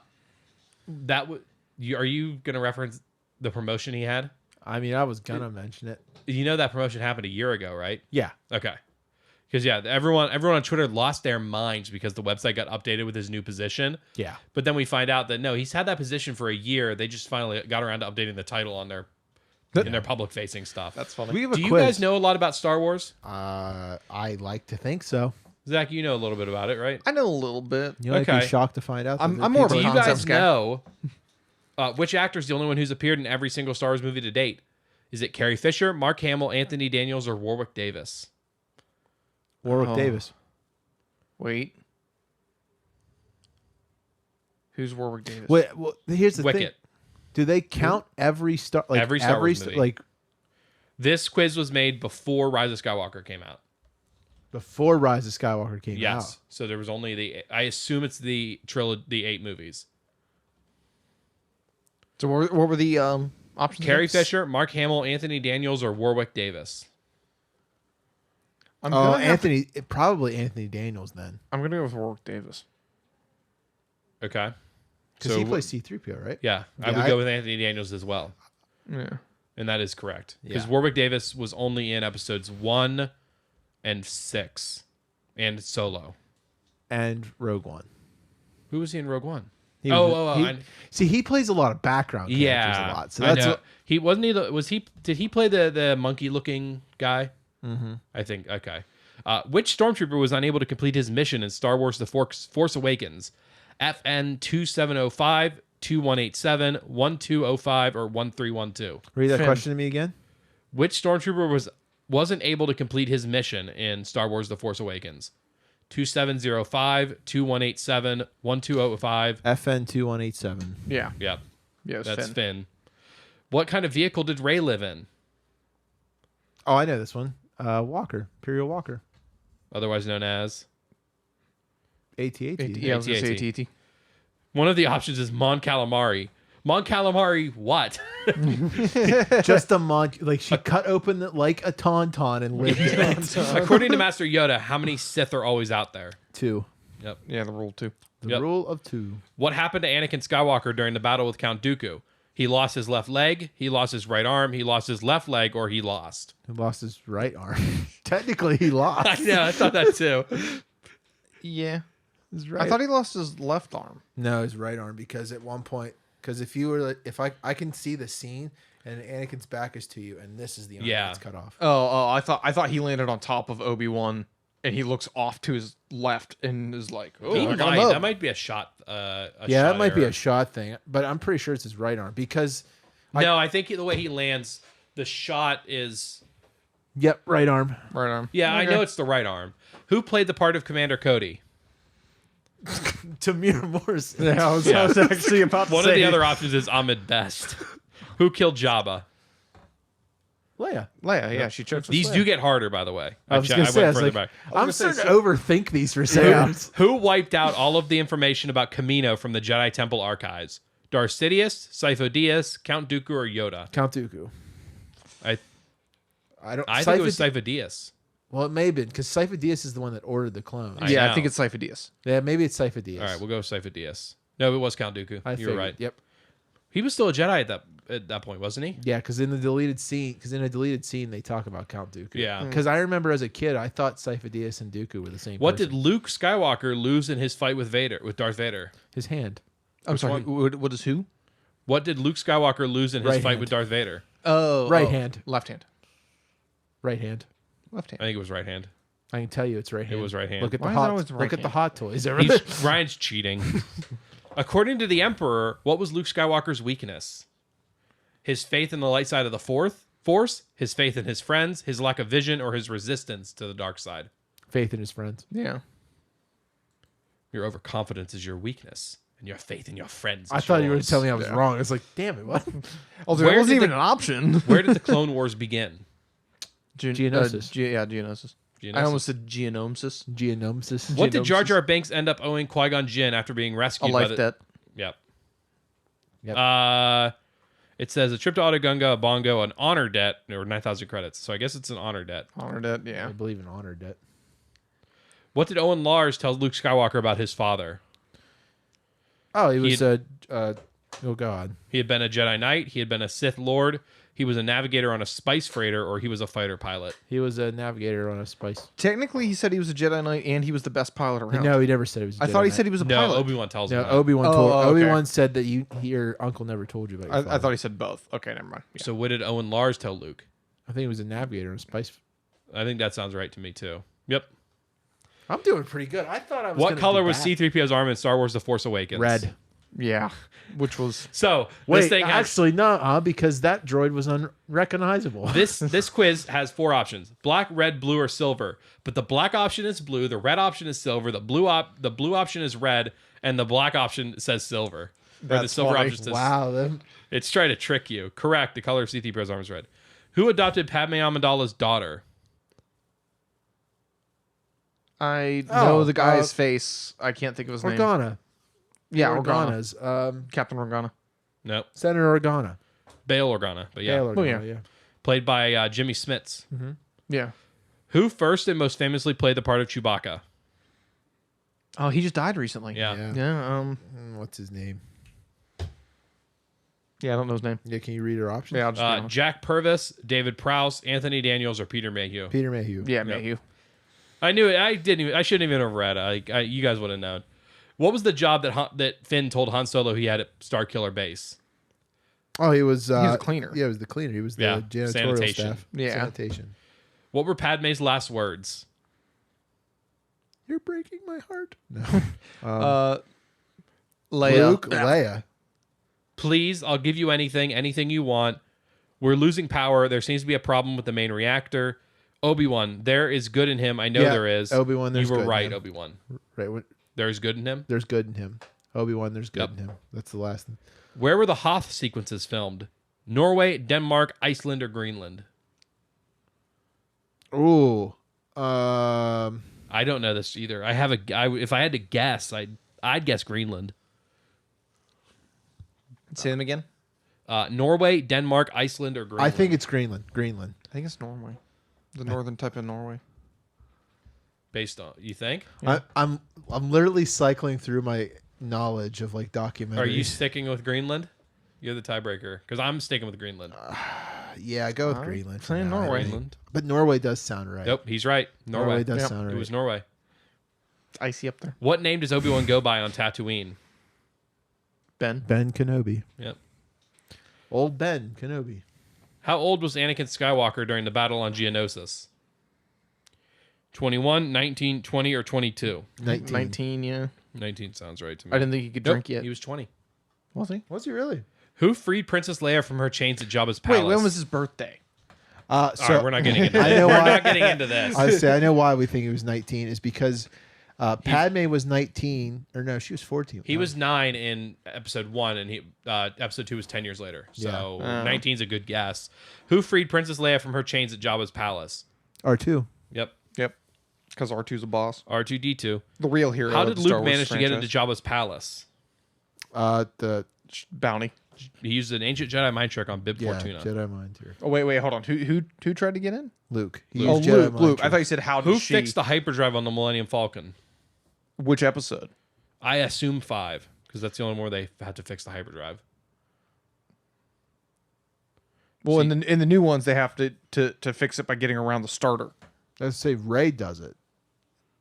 Are you going to reference the promotion he had? I mean, I was gonna mention it. You know that promotion happened a year ago, right? Yeah. Okay. Because everyone on Twitter lost their minds because the website got updated with his new position. Yeah. But then we find out that no, he's had that position for a year. They just finally got around to updating the title on their in their public facing stuff. That's funny. We have a Do you quiz. guys know a lot about Star Wars? I like to think so. Zach, you know a little bit about it, right? I know a little bit. You might Okay. be shocked to find out. that I'm the more of people- Do you concepts guys guy. know which actor is the only one who's appeared in every single Star Wars movie to date? Is it Carrie Fisher, Mark Hamill, Anthony Daniels, or Warwick Davis? Warwick Oh. Davis. Wait. Who's Warwick Davis? Wait, well, here's the thing. Wicket. Do they count every star? Like Every Star Wars movie. like This quiz was made before Rise of Skywalker came out. before Rise of Skywalker came Yes. out. So there was only I assume it's the trilogy, the 8 movies. So what were the options? Carrie again? Fisher, Mark Hamill, Anthony Daniels, or Warwick Davis. I'm Oh, gonna have to- probably Anthony Daniels then, I'm gonna go with Warwick Davis. Okay. because he plays C-3PO, right? Yeah, I Yeah, would go with Anthony Daniels as well. Yeah. And that is correct. Because Yeah. Warwick Davis was only in episodes 1 and 6 and Solo. And Rogue One. Who was he in Rogue One? He He plays a lot of background characters yeah. a lot. So I that's know. what, He wasn't he the, was he did he play the monkey looking guy? Mm-hmm. I think okay. Which stormtrooper was unable to complete his mission in Star Wars The Force Awakens? FN 2705, 2187, 1205, or 1312. read that Finn. question to me again. Which stormtrooper wasn't able to complete his mission in Star Wars The Force Awakens? 2705, 2187, 1205. FN 2187. Yeah. Yep. Yeah. It was That's Finn. Finn. What kind of vehicle did Rey live in? Oh, I know this one. Walker, Imperial Walker, Otherwise known as AT-AT. Yeah, I was gonna say AT-AT. AT-AT. one of the options is Mon Calamari. Mon Calamari what? Just a like she cut open it like a tauntaun and lived in it. According to Master Yoda, how many Sith are always out there? 2. Yep. Yeah, the rule too. The Yep. rule of 2. What happened to Anakin Skywalker during the battle with Count Dooku? He lost his left leg, he lost his right arm, he lost his left leg, or he lost. He lost his right arm. Technically, he lost. I know, I thought that too. Yeah. His right. I thought he lost his left arm. No, his right arm, because at one point, because if you were like, if I can see the scene and Anakin's back is to you and this is the arm Yeah. that's cut off. Oh, I thought he landed on top of Obi-Wan and he looks off to his left and is like, oh, He I got might, him up. that might be a shot. Yeah, shot that might be error. a shot thing, but I'm pretty sure it's his right arm because No, I think the way he lands, the shot is. yep, right arm. Right arm. Yeah, I Okay. know it's the right arm. Who played the part of Commander Cody? Tamir Morrison. Yeah, I was actually about to One say of the other options is Ahmed Best. Who killed Jabba? Leia. Leia. Yeah, she chokes. with These Leia. do get harder, by the way. I was gonna say, I was further like, back. I'm gonna say, starting to overthink these for seconds. Who wiped out all of the information about Kamino from the Jedi Temple archives? Darth Sidious, Sifo Dyas, Count Dooku, or Yoda? Count Dooku. I I don't. think it was Sifo Dyas. Well, it may have been because Sifo Dyas is the one that ordered the clones. I Yeah, know. I think it's Sifo Dyas. Yeah, maybe it's Sifo Dyas. All right, we'll go with Sifo Dyas. No, it was Count Dooku. You're right. Yep. He was still a Jedi at that point, wasn't he? Yeah, because in a deleted scene, they talk about Count Dooku. Yeah. Because I remember as a kid, I thought Sifo Dyas and Dooku were the same. What person. did Luke Skywalker lose in his fight with Darth Vader? His hand? I'm sorry. What is who? What did Luke Skywalker lose in his Right fight hand. with Darth Vader? Oh, Right hand. left hand, Right hand. left I hand. think it was right hand. I can tell you it's right hand. was right hand. Look at Why the is it hot. always the Look right at the hand? hot toys. Over there. Ryan's cheating. According to the Emperor, what was Luke Skywalker's weakness? His faith in the light side of the Force, his faith in his friends, his lack of vision, or his resistance to the dark side? Faith in his friends. Yeah. Your overconfidence is your weakness, and your faith in your friends is I thought you were going yours. to tell me I was Yeah. wrong. It's like, damn it, what? Also, Where it wasn't did even the- an option. Where did the Clone Wars begin? Geonosis. Geonosis. Geonosis. I almost said Geonosis. Geonosis. What did Jar Geonosis. Jar Binks end up owing Qui-Gon Jinn after being A rescued by life the... debt. Yep. Yep. It says a trip to Otogunga, a bongo, an honor debt, or 9,000 credits. So I guess it's an honor debt. Honor debt. I Yeah. believe in honor debt. What did Owen Lars tell Luke Skywalker about his father? Oh, he was oh god. He had been a Jedi Knight. He had been a Sith Lord. He was a navigator on a spice freighter, or he was a fighter pilot. He was a navigator on a spice. Technically, he said he was a Jedi Knight and he was the best pilot around. No, he never said he was. I I thought he said he was a No, pilot. Obi-Wan tells him No, that. Obi-Wan Oh, told. okay. Obi-Wan said that your uncle never told you about your I father. thought he said both. Okay, never mind. Yeah. So what did Owen Lars tell Luke? I think he was a navigator on a spice. I think that sounds right to me, too. Yep. I'm doing pretty good. I thought I was. What gonna color do was bad. C-3PO's arm in Star Wars The Force Awakens? Red. Yeah. Which was So Wait, this thing has... actually, no, because that droid was unrecognizable. This quiz has 4 options: black, red, blue, or silver. But the black option is blue, the red option is silver, the blue option is red, and the black option says silver. Or the That's silver funny. option says Wow, them. It's trying to trick you. Correct. The color of C-3PO's arm is red. Who adopted Padme Amidala's daughter? I Oh, know the guy's face. I can't think of his name. Organa. Yeah, Organa. Organa's. Captain Organa. Nope. Senator Organa. Bail Organa. But yeah. Bail Organa, Oh, yeah. Played by Jimmy Smits. Yeah. Who first and most famously played the part of Chewbacca? Oh, he just died recently. Yeah. Yeah. What's his name? Yeah, I don't know his name. Yeah, can you read her options? Yeah, I'll just be honest. Jack Purvis, David Prowse, Anthony Daniels, or Peter Mayhew. Peter Mayhew. Yeah, Mayhew. I knew it. I shouldn't even have read it. You guys would have known. What was the job that Finn told Han Solo he had at Starkiller Base? Oh, he was a cleaner. Yeah, he was the cleaner. He was the Yeah, janitorial sanitation. staff. Yeah. Sanitation. What were Padme's last words? You're breaking my heart. No. Leia. Luke, Leia. Please, I'll give you anything you want. We're losing power. There seems to be a problem with the main reactor. Obi-Wan, there is good in him. I know Yeah, there is. Obi-Wan, there's you were good in right, him. Obi-Wan. Right. There is good in him. There's good in him. Obi-Wan, there's good Yep. in him. That's the last. Where were the Hoth sequences filmed? Norway, Denmark, Iceland, or Greenland? Ooh. I don't know this either. If I had to guess, I'd guess Greenland. Say them again. Norway, Denmark, Iceland, or Greenland? I think it's Greenland. Greenland. I think it's Norway. The northern type of Norway. Based on you think? I'm literally cycling through my knowledge of like documentaries. Are you sticking with Greenland? You're the tiebreaker because I'm sticking with Greenland. Yeah, I go with Greenland. saying for now, I Norway. think. Greenland. But Norway does sound right. Nope, he's right. Norway. does Yep. sound right. It was Norway. It's icy up there. What name does Obi-Wan go by on Tatooine? Ben. Ben Kenobi. Yep. Old Ben Kenobi. How old was Anakin Skywalker during the battle on Geonosis? 21, 19, 20, or 22? 19. Yeah. 19 sounds right to me. I didn't think he could Nope, drink yet. He was 20. Was he? Was he really? Who freed Princess Leia from her chains at Jabba's palace? Wait, when was his birthday? So All right, we're not getting into I this. know We're why- not getting into this. I know why we think he was 19 is because Padme was 19, or no, she was 14. He was 9 in episode 1, and episode 2 was 10 years later. So Yeah. 19's a good guess. Who freed Princess Leia from her chains at Jabba's palace? R2. Yep. Yep. Because R2's a boss. R2-D2. The real hero. How of did the Star Luke Wars manage to get into franchise. Jabba's palace? The Bounty. used an ancient Jedi mind trick on Bib Yeah, Fortuna. Jedi mind trick. Oh wait, hold on. Who tried to get in? Luke. He Oh, used Jedi Luke. mind Luke. trick. I thought you said how did Who she? fixed the hyperdrive on the Millennium Falcon? Which episode? I assume 5, because that's the only one where they had to fix the hyperdrive. Well, in the new ones, they have to fix it by getting around the starter. Let's say Ray does it.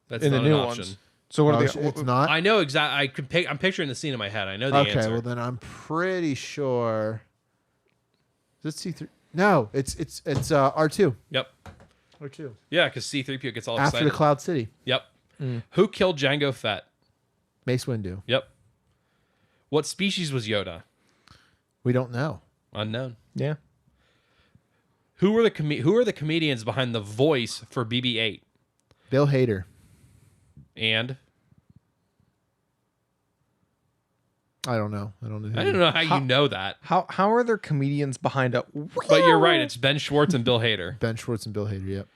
That's In the not new an option. ones. So what Oh, are they? it's not? I know exactly. I'm picturing the scene in my head. I know the Okay, answer. well then I'm pretty sure. Is it C3? No, it's R2. Yep. R2. Yeah, because C-3PO gets all After excited. the Cloud City. Yep. Who killed Jango Fett? Mace Windu. Yep. What species was Yoda? We don't know. Unknown. Yeah. Who are the comedians behind the voice for BB-8? Bill Hader. And I don't know. I don't know. I don't know how you know that, How are there comedians behind a? but you're right. It's Ben Schwartz and Bill Hader. Ben Schwartz and Bill Hader. Yep.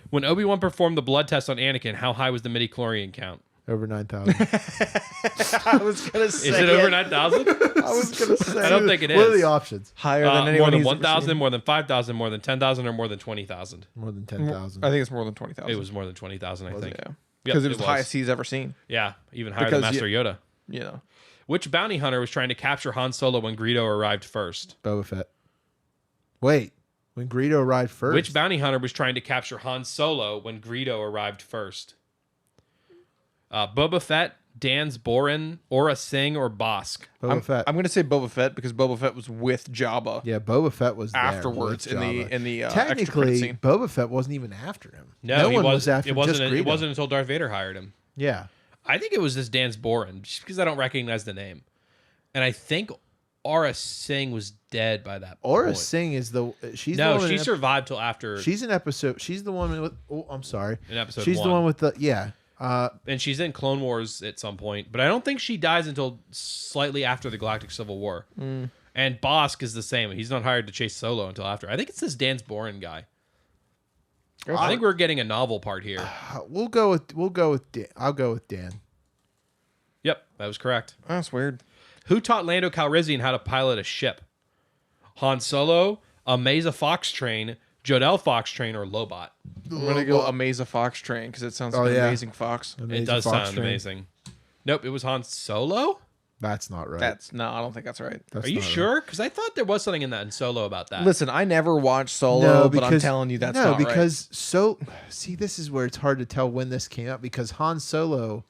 When Obi-Wan performed the blood test on Anakin, how high was the midi-chlorian count? Over 9,000. I was gonna say. Is it over 9,000? I was gonna say. I don't think it is. What are the options? Higher than anyone more than he's ever 1,000, seen. more than 5,000, more than 10,000, or more than 20,000. More than I 10,000. think it's more than 20,000. It was more than 20,000, I think. Yeah. Yep, Because it was the highest he's ever seen. Yeah, even higher than Because Master Yoda. You know. Which bounty hunter was trying to capture Han Solo when Greedo arrived first? Boba Fett. Wait. When Greedo arrived first. Which bounty hunter was trying to capture Han Solo when Greedo arrived first? Boba Fett, Dans Borin, Aura Singh, or Bosk? Boba Fett. I'm gonna say Boba Fett because Boba Fett was with Jabba Yeah, Boba Fett was there afterwards with in Jabba. the extra credit Technically, scene. Boba Fett wasn't even after him. No, he one was, was after it wasn't. just It Greedo. wasn't until Darth Vader hired him. Yeah. I think it was this Dans Borin, just because I don't recognize the name, and I think Aura Singh was dead by that point. Aura Singh is the she's the No, one she in survived till after. she's an episode. She's the one with. Oh, I'm sorry. In episode she's the 1. one with the yeah. And she's in Clone Wars at some point, but I don't think she dies until slightly after the Galactic Civil War. And Bosk is the same. He's not hired to chase Solo until after. I think it's this Dans Borin guy. I think we're getting a novel part here. We'll go with Dan. I'll go with Dan. Yep, that was correct. That's weird. Who taught Lando Calrissian how to pilot a ship? Han Solo, a Mesa Fox train, Jodel Fox train, or Lobot? I'm gonna go Amaza Fox Train because it sounds like an yeah. amazing fox. Amazing It does Fox sound Train. amazing. Nope, it was Han Solo? That's not right. That's no, I don't think that's right. That's Are you not right. sure? Because I thought there was something in that in Solo about that. Listen, I never watched Solo, No, but I'm because telling you that's no, not because see, this is where it's hard to tell when this came out because Han Solo.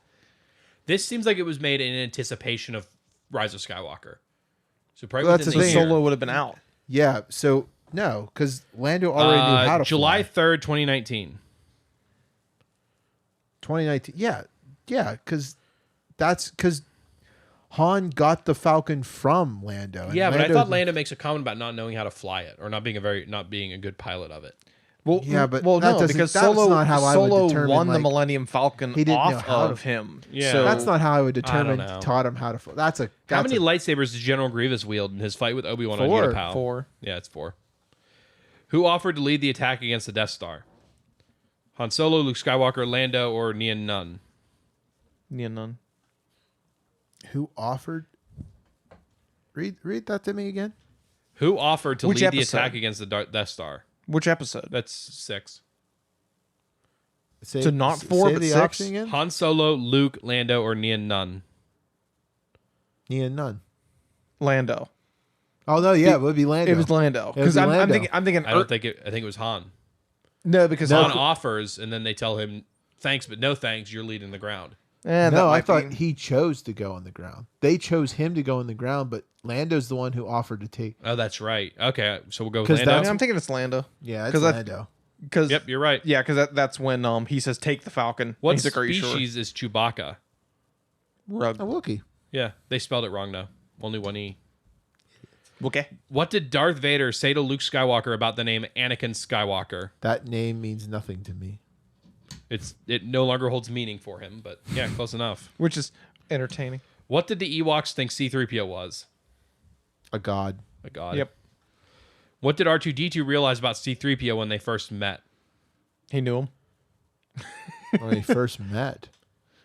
This seems like it was made in anticipation of Rise of Skywalker. So probably Well, that's within the the right. thing. year. Solo would have been out. Yeah. So no, because Lando already knew how to July fly. 3rd, 2019. 2019. Yeah, because Han got the Falcon from Lando. and Yeah, but I Lando's- thought Lando makes a comment about not knowing how to fly it or not being a good pilot of it. Well, Yeah, but well, that no, doesn't- because that's Solo, not how I would Solo determine, won the like, Millennium Falcon he didn't know off how to- of him. Yeah. So That's not how I would determine. know. Taught him how to fly. That's How many lightsabers did General Grievous wield in his fight with Obi-Wan on Four. Utapau? 4. Yeah, it's 4. Who offered to lead the attack against the Death Star? Han Solo, Luke Skywalker, Lando, or Nien Nunn? Yeah, none. who offered. Read that to me again. Who offered to Which lead the episode? attack against the Death Star? Which episode? That's 6. Say, So not 4, say but the 6? option again. Han Solo, Luke, Lando, or Nien Nunn? None. Lando. Oh no, yeah, it would be Lando. It was Lando. It would Because be I'm Lando. thinking. I don't think it. I think it was Han. No, because Han offers, and then they tell him, "Thanks, but no thanks. You're leading the ground." No, I thought he chose to go on the ground. They chose him to go on the ground, but Lando's the one who offered to take. Oh, that's right. Okay, so we'll go with 'Cause Lando. that's- I'm thinking it's Lando. Yeah, it's 'Cause I- Lando. Because Yep, you're right. yeah, because that's when he says take the Falcon. What He's like, "Are you sure?" species is Chewbacca? Rug. A Wookiee. Yeah, they spelled it wrong though. Only one E. Okay. What did Darth Vader say to Luke Skywalker about the name Anakin Skywalker? That name means nothing to me. It no longer holds meaning for him, but yeah, close enough. Which is entertaining. What did the Ewoks think C-3PO was? A god. A god. Yep. What did R2-D2 realize about C-3PO when they first met? He knew him. When they first met.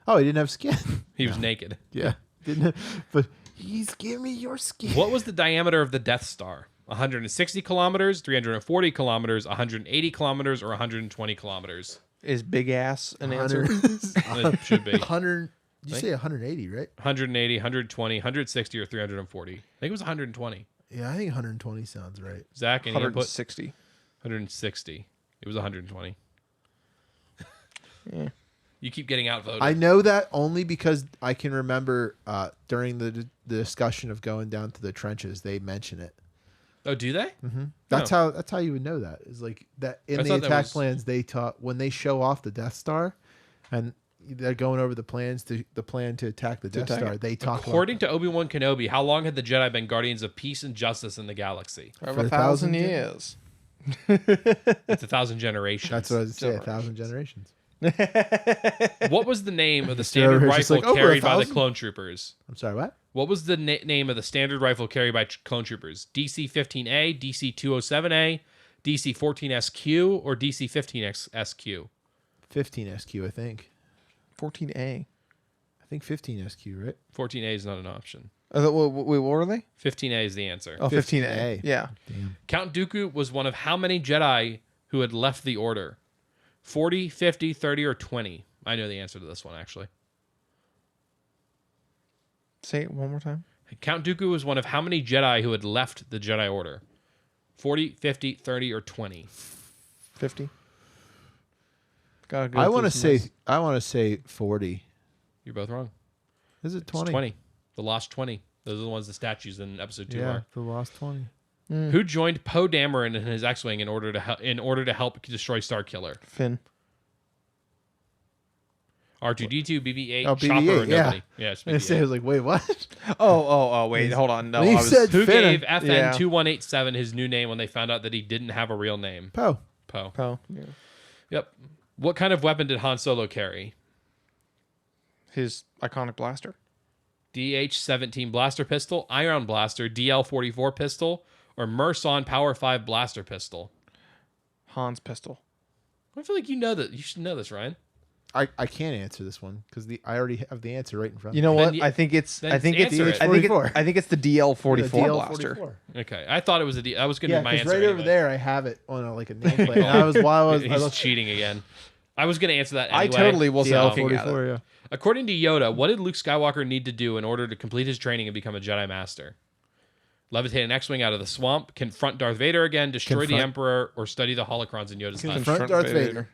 Oh, he didn't have skin. He was naked. Yeah, didn't. But He's give me your skin. What was the diameter of the Death Star? 160 kilometers, 340 kilometers, 180 kilometers, or 120 kilometers? Is big ass an answer? It should be 100. Did you say 180, right? 180, 120, 160, or 340. I think it was 120. Yeah, I think 120 sounds right. Zach, any input? 160. 160. It was 120. Yeah. You keep getting outvoted. I know that only because I can remember during the discussion of going down to the trenches, they mention it. Oh, do they? Mm-hmm. That's how you would know that. Is like that in the attack plans they taught when they show off the Death Star, and they're going over the plan to attack the Death Star. They talk. According to Obi-Wan Kenobi, how long had the Jedi been guardians of peace and justice in the galaxy? Over 1,000 years. It's 1,000 generations. That's what I was saying. 1,000 generations. What was the name of the standard rifle carried by the clone troopers? I'm sorry, what? What was the name of the standard rifle carried by clone troopers? DC-15A, DC-207A, DC-14SQ, or DC-15SQ? 15 SQ, I think. 14A. I think 15 SQ, right? 14A is not an option. Wait, what were they? 15A is the answer. Oh, 15A. Yeah. Damn. Count Dooku was one of how many Jedi who had left the Order? 40, 50, 30, or 20? I know the answer to this one, actually. Say it one more time. Count Dooku was one of how many Jedi who had left the Jedi Order? 40, 50, 30, or 20? 50. I want to say 40. You're both wrong. Is it 20? It's 20. The Lost 20. Those are the ones the statues in episode 2 are. the Lost 20. Who joined Poe Dameron in his X-wing in order to help destroy Starkiller? Finn. R2D2, BB-8, Oh, Chopper, BB-8, or nobody? Yeah, it's I was BB-8. like, wait, what? Wait, hold on. No, When you said Who Finn, gave FN2187 his new name when they found out that he didn't have a real name? Poe. Poe. Poe. Yeah. Yep. What kind of weapon did Han Solo carry? His iconic blaster. DH-17 blaster pistol, Ion blaster, DL-44 pistol, or Merson Power 5 blaster pistol? Han's pistol. I feel like you know that. You should know this, Ryan. I can't answer this one because I already have the answer right in front of me. You know what? Then I think it's then I think it's answer it. I think it's the DL-44 The DL-44. blaster. Okay, I thought it was that was going to Yeah, be my because answer. right over anyway. there I have it on a nameplate. And I was He's cheating again. I was going to answer that anyway. I totally wasn't looking at it. DL-44, yeah. According to Yoda, what did Luke Skywalker need to do in order to complete his training and become a Jedi Master? Levitate an X-wing out of the swamp, confront Darth Vader again, destroy the Emperor, or study the holocrons in Yoda's time. Confront Darth Vader.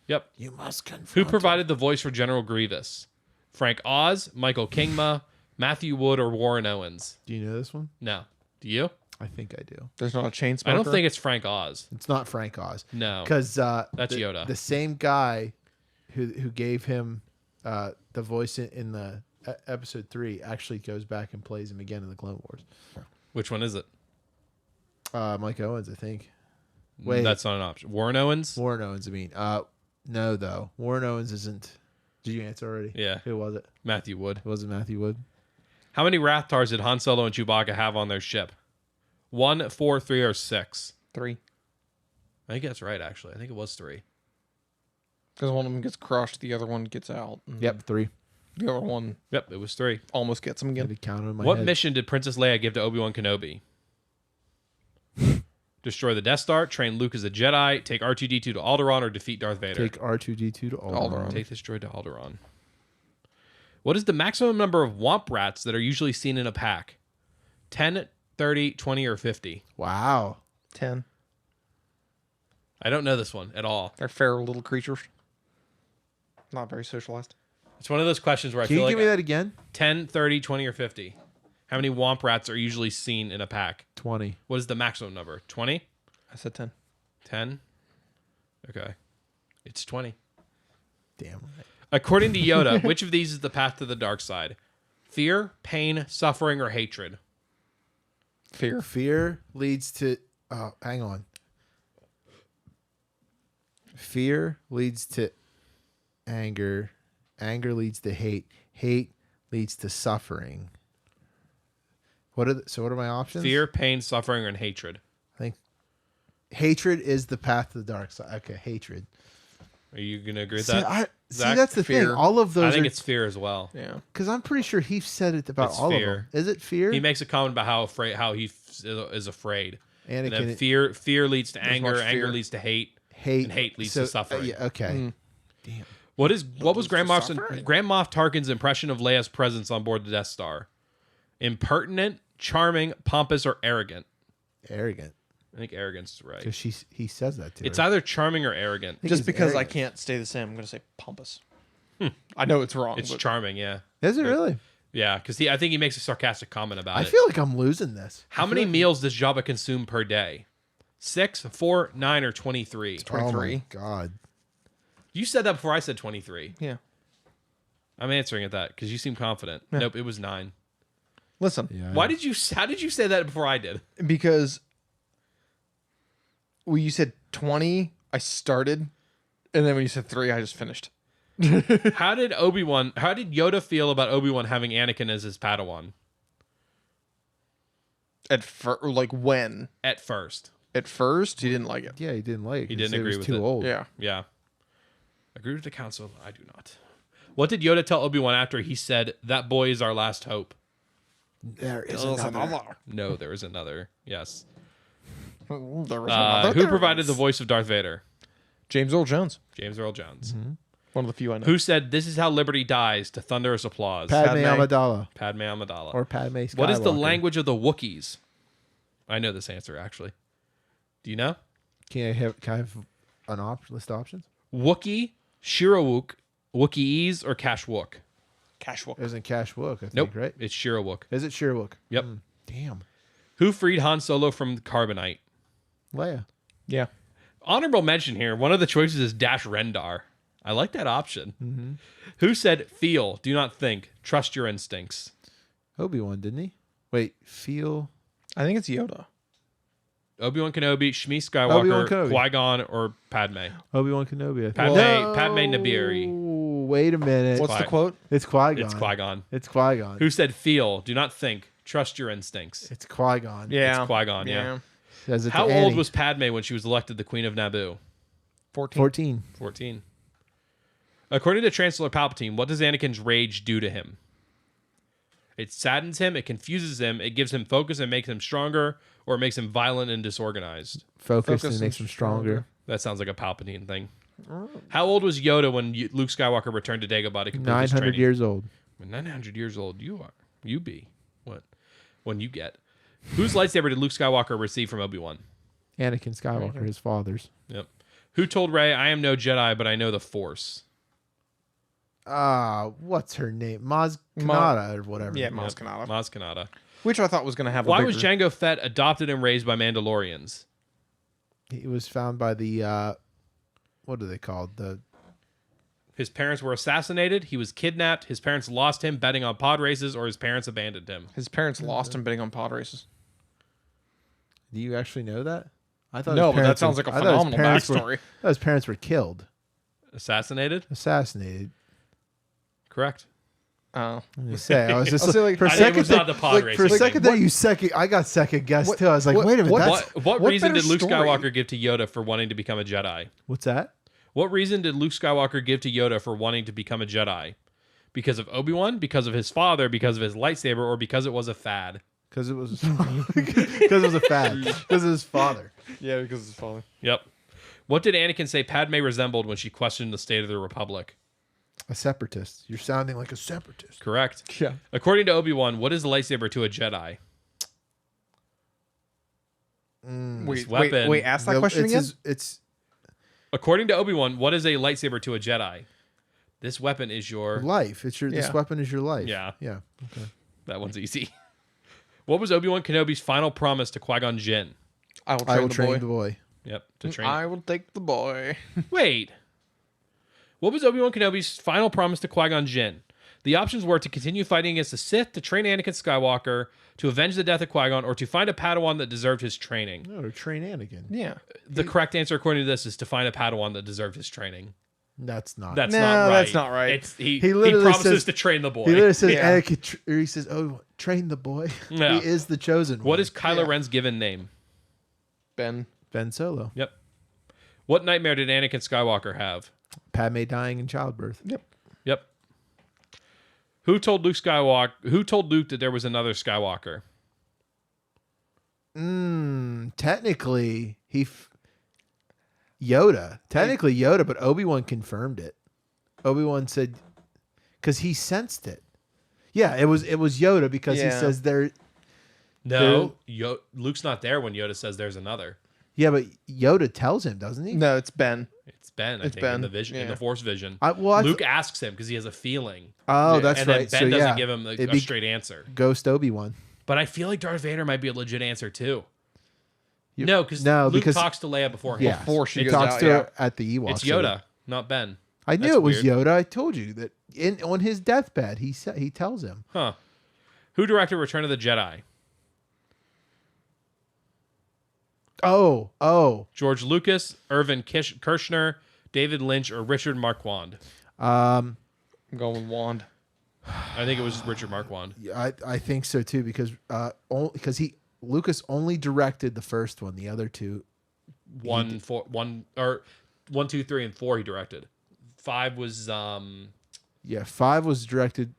Yep. You must confront. Who provided the voice for General Grievous? Frank Oz, Michael Kingma, Matthew Wood, or Warren Owens? Do you know this one? No. Do you? I think I do. There's not a chain smoker. I don't think it's Frank Oz. It's not Frank Oz. No. Because That's Yoda. The same guy who gave him the voice in the episode 3 actually goes back and plays him again in the Clone Wars. Which one is it? Mike Owens, I think. Wait, That's not an option. Warren Owens? Warren Owens. I mean, no, though. Warren Owens isn't. Did you answer already? Yeah. Who was it? Matthew Wood. It wasn't Matthew Wood. How many Rathtars did Han Solo and Chewbacca have on their ship? 1, 4, 3, or 6? 3. I think that's right, actually. I think it was 3. Because one of them gets crushed, the other one gets out. Yep, 3. The other one Yep, it was 3. almost gets him Had again. to count on my What head. mission did Princess Leia give to Obi-Wan Kenobi? Destroy the Death Star, train Luke as a Jedi, take R2-D2 to Alderaan, or defeat Darth Vader? Take R2-D2 to Alderaan. Take this droid to Alderaan. What is the maximum number of Womp Rats that are usually seen in a pack? 10, 30, 20, or 50? Wow. 10. I don't know this one at all. They're feral little creatures. Not very socialized. It's one of those questions where I Can feel you like give me that again? 10, 30, 20, or 50. How many Womp Rats are usually seen in a pack? 20. What is the maximum number? 20? I said 10. 10? Okay. It's 20. Damn right. According to Yoda, which of these is the path to the dark side? Fear, pain, suffering, or hatred? Fear. Fear leads to... Oh, hang on. Fear leads to anger. Anger leads to hate. Hate leads to suffering. What are my options? Fear, pain, suffering, and hatred. I think hatred is the path to the dark side. Okay, hatred. Are you going to agree with See, that? See, Zach? that's the thing. Fear. All of those I think are it's fear as well. Yeah. because I'm pretty sure he said it about It's all fear. of them. Is it fear? He makes a comment about how he is afraid. And then Anakin fear leads to anger. much Anger fear. leads to hate. hate and hate leads to suffering. Yeah, okay. Damn. What was Grand Moff suffering. Tarkin's impression of Leia's presence on board the Death Star? Impertinent, charming, pompous, or arrogant? Arrogant. I think arrogance is right. Because he says that to It's her. either charming or arrogant. think Just it's because I arrogant. can't stay the same, I'm going to say pompous. I know it's wrong. It's but charming, yeah. Is it really? Yeah, because I think he makes a sarcastic comment about I it. feel like I'm losing this. How many meals does Jabba consume per day? 6, 4, 9, or 23? Oh my 23. god. You said that before I said 23. yeah. I'm answering at that because you seem confident. Nope, it was 9. Listen, Yeah. How did you say that before I did? because when you said 20, I started, and then when you said 3, I just finished. How did Yoda feel about Obi-Wan having Anakin as his Padawan Like when? at first? At first, he didn't like it. Yeah, he didn't like it. He 'cause didn't it agree was with too it. old. Yeah. Yeah. Agree with the council? I do not. What did Yoda tell Obi-Wan after he said, "That boy is our last hope"? There is another. No, there is another. Yes. There was another. Who provided the voice of Darth Vader? James Earl Jones. James Earl Jones. One of the few I know. Who said, "This is how liberty dies," to thunderous applause? Padme Padme. Amidala. Padme Amidala. Or Padme Skywalker. What is the language of the Wookiees? I know this answer, actually. Do you know? Can I have an list of options? Wookiee, Shirowook, Wookieese, or Kashwook? Cashwalk. It was in Kashwook, I think, Nope. right? It's Shirowook. Is it Sherwook? Yep. Damn. Who freed Han Solo from Carbonite? Leia. Yeah. Honorable mention here. One of the choices is Dash Rendar. I like that option. Who said, "Feel, do not think, trust your instincts"? Obi-Wan, didn't he? Wait, feel... I think it's Yoda. Obi-Wan Kenobi, Shmi Obi-Wan Skywalker, Kenobi. Qui-Gon, or Padme? Obi-Wan Kenobi. I think. Padme Nabiri. Wait a minute. What's the quote? It's Qui-Gon. It's Qui-Gon. It's Qui-Gon. Who said, "Feel, do not think, trust your instincts"? It's Qui-Gon. Yeah. It's Qui-Gon, yeah. Says it to How old Annie. was Padme when she was elected the Queen of Naboo? 14. 14. 14. According to Chancellor Palpatine, what does Anakin's rage do to him? It saddens him, it confuses him, it gives him focus and makes him stronger, or it makes him violent and disorganized. Focus Focus and makes and him stronger. That sounds like a Palpatine thing. How old was Yoda when Luke Skywalker returned to Dagobah to complete his 900 training? years old. When 900 years old you are. You be. What? When you get. Whose lightsaber did Luke Skywalker receive from Obi-Wan? Anakin Skywalker, his father's. Yep. Who told Rey, "I am no Jedi, but I know the Force"? What's her name? Maz Kanata or whatever. Yeah, Maz Kanata. Maz Kanata. Which I thought was going to have a Why bigger... was Jango Fett adopted and raised by Mandalorians? He was found by the, what are they called? His parents were assassinated. He was kidnapped. His parents lost him betting on pod races, or his parents abandoned him. His parents lost him betting on pod races. Do you actually know that? I thought No, his but that parents sounds were- like a I thought his phenomenal parents were- backstory. I thought his parents were killed, Assassinated? assassinated. Correct. Oh. You say I was just I'll say, like, for a I think second it was there- not the pod racing for a thing. second there you second. I got second guessed What- too. I was like, what- wait a minute, what- that's What reason better did Luke story? Skywalker give to Yoda for wanting to become a Jedi? what's that? What reason did Luke Skywalker give to Yoda for wanting to become a Jedi? Because of Obi-Wan, because of his father, because of his lightsaber, or because it was a fad? Because it was because it was a fad. Because of his father. Yeah, because it's falling. Yep. What did Anakin say Padme resembled when she questioned the state of the Republic? A separatist. You're sounding like a separatist. Correct. Yeah. According to Obi-Wan, what is a lightsaber to a Jedi? Wait, weapon. wait, ask that No, question again? It's According to Obi-Wan, what is a lightsaber to a Jedi? This weapon is your... life. It's your. This Yeah. weapon is your life. Yeah. Yeah. Okay. That one's easy. What was Obi-Wan Kenobi's final promise to Qui-Gon Jinn? I will train, I will the, train boy. the boy. Yep, to train. I will take the boy. Wait. What was Obi-Wan Kenobi's final promise to Qui-Gon Jinn? The options were to continue fighting against the Sith, to train Anakin Skywalker, to avenge the death of Qui-Gon, or to find a Padawan that deserved his training. No, to train Anakin. Yeah. The correct answer, according to this, is to find a Padawan that deserved his training. That's not. That's No, not right. that's not right. It's, he literally promises says- to train the boy. He literally says Yeah. Anakin. Or he says, "Oh, train the boy." Yeah. He is the chosen one. What is Kylo Yeah. Ren's given name? Ben. Ben Solo? Yep. What nightmare did Anakin Skywalker have? Padme dying in childbirth. Yep. Who told Luke that there was another Skywalker? Technically, Yoda. Technically Yoda, but Obi-Wan confirmed it. Obi-Wan said, because he sensed it. Yeah, it was Yoda because he says there. No, Luke's not there when Yoda says there's another. Yeah, but Yoda tells him, doesn't he? No, it's Ben. It's Ben. I think in the vision, in the Force vision. Luke asks him because he has a feeling. Oh, that's and right. then Ben doesn't give him a straight answer. Ghost Obi-Wan. But I feel like Darth Vader might be a legit answer too. No, Luke because talks to Leia beforehand. Yeah, Before she goes talks out, to her at the Ewok. It's Yoda, not Ben. I knew That's it was weird. Yoda. I told you that on his deathbed, he tells him. Huh. Who directed Return of the Jedi? Oh. George Lucas, Irvin Kershner, David Lynch, or Richard Marquand? I'm going with Wand. I think it was Richard Marquand. I think so too because Lucas only directed the first one. The other two, 1, 2, 3, and 4 he directed. 5 was 5 was directed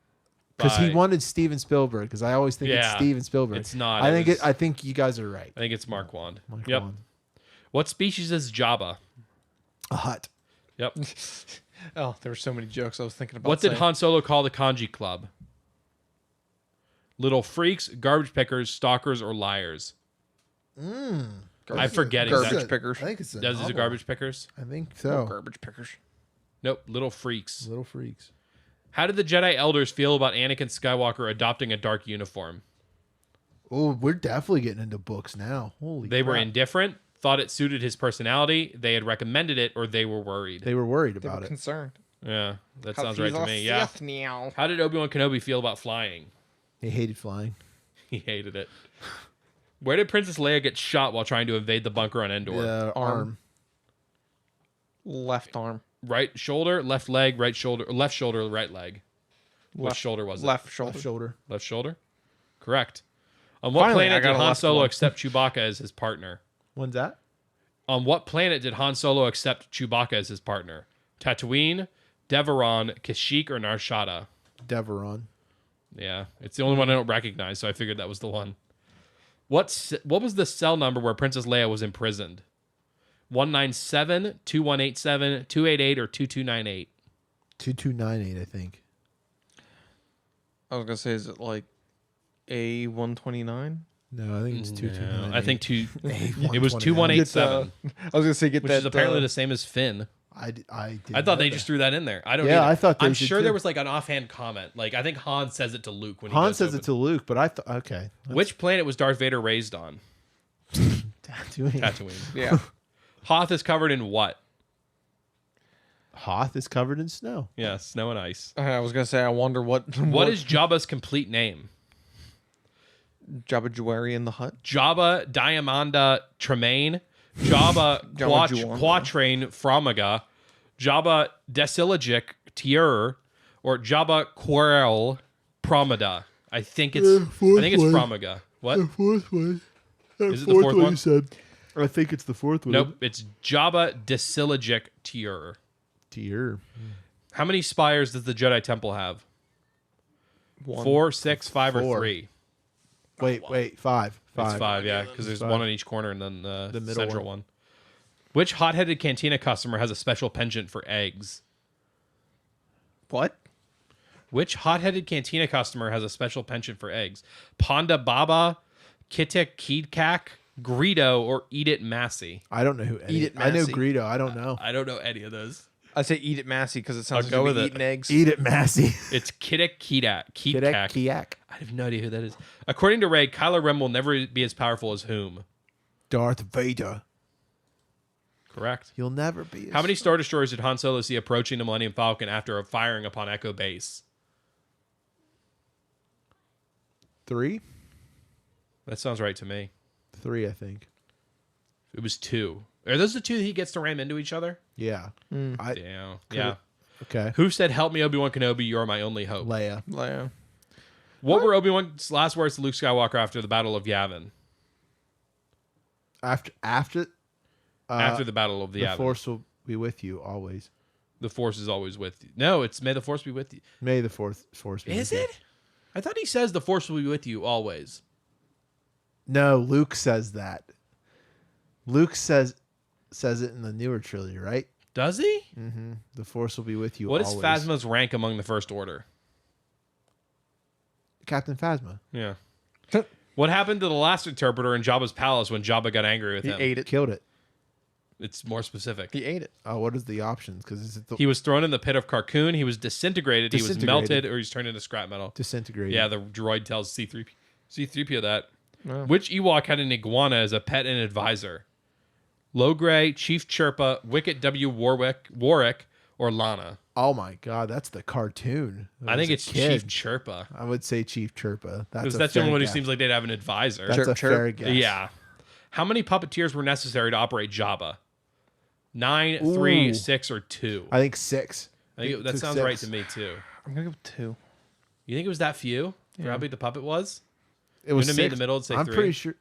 because he wanted Steven Spielberg. Because I always think it's Steven Spielberg. It's not. I think you guys are right. I think it's Marquand. Marquand. Yep. What species is Jabba? A hut. Yep. Oh, there were so many jokes I was thinking about. What did Han Solo call the Kanji Club? Little freaks, garbage pickers, stalkers, or liars? I forget garbage exactly. pickers. I think it's Those are garbage pickers? I think so. Garbage pickers. Nope. Little freaks. Little freaks. How did the Jedi elders feel about Anakin Skywalker adopting a dark uniform? Oh, we're definitely getting into books now. Holy They were crap. indifferent, thought it suited his personality, they had recommended it, or they were worried. They were worried They about were it. concerned. Yeah, that sounds right to me. Yeah. Now. How did Obi-Wan Kenobi feel about flying? He hated flying. He hated it. Where did Princess Leia get shot while trying to invade the bunker on Endor? The arm. Left arm. Right shoulder, left leg, right shoulder, left shoulder, right leg. Which shoulder was it? Left shoulder. Left shoulder. Left shoulder? Correct. On what Finally, I planet got did a Han left Solo one. accept Chewbacca as his partner? When's that? On what planet did Han Solo accept Chewbacca as his partner? Tatooine, Deveron, Kashyyyk, or Nar Shaddaa? Deveron. Yeah, it's the only one I don't recognize, so I figured that was the one. What was the cell number where Princess Leia was imprisoned? 197, 2187, 288, or 2298? 2298, I think. I was gonna say, is it like A129? No, I think it's 2298. I think A129. it was 2187, I was gonna say get which that. is apparently the same as Finn. I I thought they just threw that in there. I don't. Yeah, either. I thought they I'm did sure too. there was like an offhand comment. Like I think Han says it to Luke when Han he says it to Luke, but I thought okay. Which planet was Darth Vader raised on? Tatooine. Tatooine. Yeah. Hoth is covered in what? Hoth is covered in snow. Yeah, snow and ice. I was gonna say, I wonder what. What is Jabba's complete name? Jabba Juari in the hut? Jabba Diamanda Tremaine, Jabba Juwan. Quatrain Fromega, Jabba Desilogic Tier, or Jabba Querl Promada. I think it's Fromega. What? The fourth one. Is it the fourth one? You said. I think it's the fourth one. Nope, it's Jabba Desilogic Tier. Tier. How many spires does the Jedi Temple have? 1. 4, 6, 5, or 4. 3? Wait, 5. It's 5, yeah, because there's 5. one on each corner and then the middle central one. Which hot-headed cantina customer has a special penchant for eggs? What? Which hot-headed cantina customer has a special penchant for eggs? Ponda Baba, Kitta Keedkak, Greedo, or Eat It Massey? I don't know who. Eat It I know Massey. Greedo. I don't know. I don't know any of those. I say eat it Massey because it sounds I'll go like with you're it. eating eggs. Eat it, Massey. It's Kitta Keedkak. Kiak. I have no idea who that is. According to Ray, Kylo Ren will never be as powerful as whom? Darth Vader. Correct. You'll never be. How many Star Destroyers did Han Solo see approaching the Millennium Falcon after firing upon Echo Base? 3? That sounds right to me. 3, I think. It was 2. Are those the 2 that he gets to ram into each other? Yeah. Damn. Yeah. Okay. Who said, "Help me, Obi-Wan Kenobi, you're my only hope"? Leia. Leia. What were Obi-Wan's last words to Luke Skywalker after the Battle of Yavin? After After the Battle of the the Yavin. Force will be with you always. The Force is always with you. No, it's May the Force be with you. May the Force be Is with you. it? I thought he says the Force will be with you always. No, Luke says that. Luke says it in the newer trilogy, right? Does he? Mm-hmm. The Force will be with you What always. is Phasma's rank among the First Order? Captain Phasma. Yeah. What happened to the last interpreter in Jabba's palace when Jabba got angry with He him? ate it. Killed it. It's more specific. He ate it. Oh, what is the options? Because is it the He was thrown in the pit of Carcoon. He was disintegrated. He was Disintegrated. melted, or he's turned into scrap metal. disintegrated? Yeah, the droid tells C-3PO that. Oh. Which Ewok had an iguana as a pet and advisor? Logray, Chief Chirpa, Wicket W. Warwick, or Lana? Oh my God, that's the cartoon. I think it's kid. Chief Chirpa. I would say Chief Chirpa. Because a that's the fair only one who guess. seems like they'd have an advisor. That's Chirp, a chirp. fair guess. Yeah. How many puppeteers were necessary to operate Jabba? 9, 3, Ooh. 6, or 2? I think 6. I think that took sounds 6. right to me, too. I'm gonna go with 2. You think it was that few? For how big the puppet was? It was Gonna meet in 6. the middle and say I'm 3? pretty sure.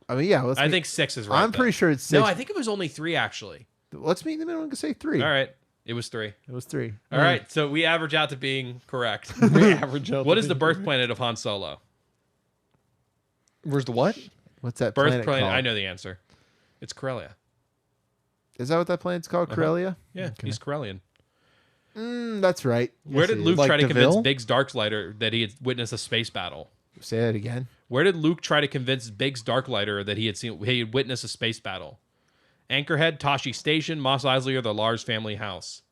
I mean, yeah. I think 6 is right. I'm pretty sure it's 6. No, I think it was only 3, actually. Let's meet in the middle and say 3. All right. It was 3. It was 3. All right. So we average out to being correct. We average out. What is the birth planet of Han Solo? Where's the what? What's that Birth planet planet. called? I know the answer. It's Corellia. Is that what that planet's called? Corellia? Yeah, he's Corellian. That's right. Where Yes, did it Luke is. Like try to convince DeVille? Biggs Darklighter that he had witnessed a space battle? Say that again. Where did Luke try to convince Biggs Darklighter that he had witnessed a space battle? Anchorhead, Tashi Station, Mos Eisley, or the Lars family house?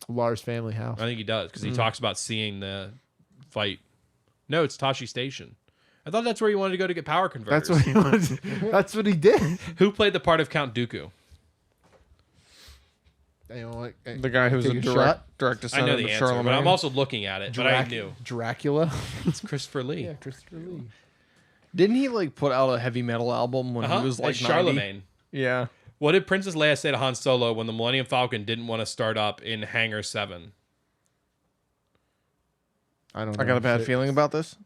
Lars family house. I think he does because he talks about seeing the fight. No, it's Tashi Station. I thought that's where he wanted to go to get power converters. That's what he wanted. That's what he did. Who played the part of Count Dooku? Anyone like, The guy who's take a a direct shot? I descendant know of the answer, Charlemagne. but I'm also looking at it. But I knew Dracula. it's Christopher Lee. Yeah, Christopher Lee. Didn't he like put out a heavy metal album when he was like It's 90? Charlemagne. Yeah. What did Princess Leia say to Han Solo when the Millennium Falcon didn't want to start up in Hangar 7? I don't know. I got a bad Shit. feeling about this.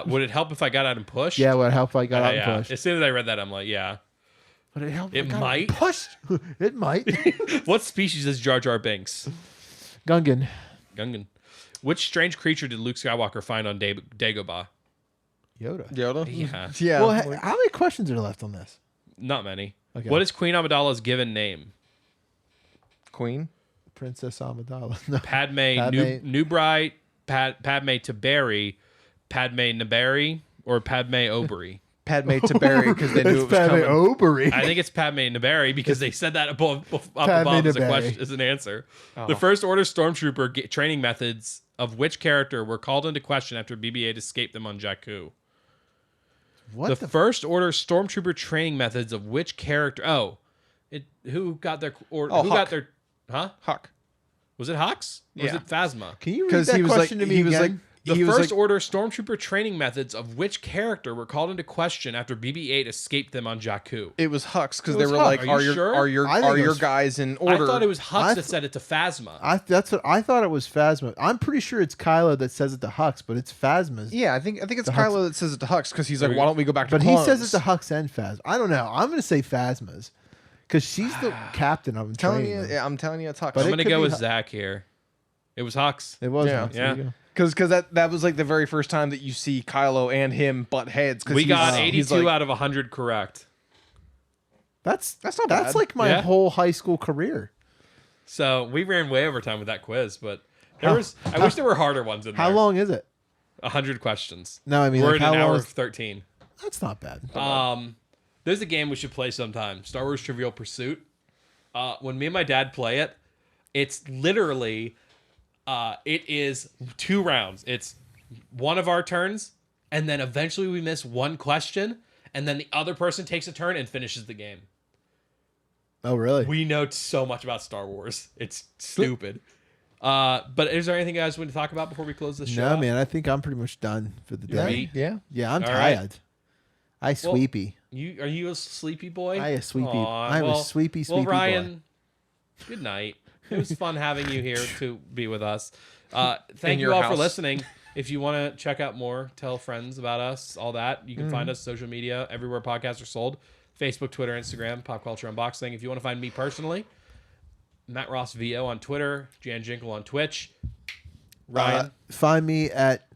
Would it help if I got out and pushed? Yeah, would help if I got out Yeah. and pushed. As soon as I read that, I'm like, yeah. Would it help? It if I got out might. and pushed. It might. What species is Jar Jar Binks? Gungan. Gungan. Which strange creature did Luke Skywalker find on Dagobah? Yoda. Yoda? Yeah. Yeah. Well, how many questions are left on this? Not many. Okay. What is Queen Amidala's given name? Queen? Princess Amidala. No. Padme, Padme- Newbright, Padme Taberi, Padme Naberi, or Padme Oberry? Padme to bury because they knew it It's was Padme coming. Oberry. I think it's Padme Naberi because they said that up Padme above as, a Naberi. question, as an answer. The First Order Stormtrooper training methods of which character were called into question after BB-8 escaped them on Jakku? What The First Order Stormtrooper training methods of which character? Who got their or Oh, who Huck. got their? Huh? Huck. Was it Hux? Or was Yeah. it Phasma? Can you read Because that he was like, question to me he was like, again? The he was First like, Order Stormtrooper training methods of which character were called into question after BB-8 escaped them on Jakku? it was Hux because It they was were Huck. like, Are you sure? I think are it your was- guys in I order? thought it was Hux I that said it to Phasma. That's what I thought. It was Phasma. I'm pretty sure it's Kylo that says it to Hux, but it's Phasma's. Yeah, I think it's The Kylo that says it to Hux because he's like, why don't we go back to But he says it clones? to Hux and Phasma. I don't know. I'm gonna say Phasma's because she's the captain of them. telling training you, them. yeah, I'm telling you, it's Hux. But I'm it gonna could go be with Hux. Zach here. It was Hux. It was. Yeah. Hux. There you Yeah. go. Because that was like the very first time that you see Kylo and him butt heads. We got he's 82 like, out of 100 correct. That's not That's bad. like my Yeah. whole high school career. So we ran way over time with that quiz, but I wish there were harder ones in there. How long is it? 100 questions. No, I mean, We're like, at how an hour long of is- 13. That's not bad. There's a game we should play sometime. Star Wars Trivial Pursuit. When me and my dad play it, it's literally, it is 2 rounds. It's one of our turns, and then eventually we miss one question, and then the other person takes a turn and finishes the game. Oh, really? We know so much about Star Wars. It's stupid. But is there anything you guys want to talk about before we close this show? No, out? man. I think I'm pretty much done for the day. Beat? yeah. Yeah, I'm All right. tired. I sweepy. Are you a sleepy boy? I a sweepy. Aw, I'm well- a sweepy Well, boy. Ryan, good night. It was fun having you here to be with us. Thank In you your all for house. listening. If you want to check out more, tell friends about us, all that. You can find us social media everywhere podcasts are sold. Facebook, Twitter, Instagram, Pop Culture Unboxing. If you want to find me personally, Matt Ross VO on Twitter, Jan Jinkle on Twitch. Ryan. Find me at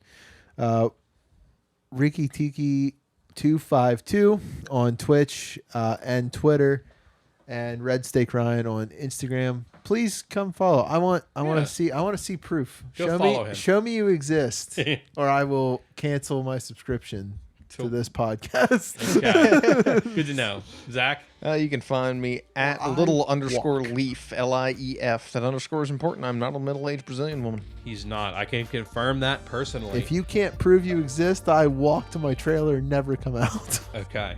Ricky Tiki 252 on Twitch and Twitter, and Red Steak Ryan on Instagram. Please come follow. I want to see proof. Go follow him. Show me you exist, or I will cancel my subscription to this podcast. Okay. Good to know. Zach? You can find me at _leaf, LIEF. That underscore is important. I'm not a middle-aged Brazilian woman. He's not. I can confirm that personally. If you can't prove you exist, I walk to my trailer and never come out. Okay.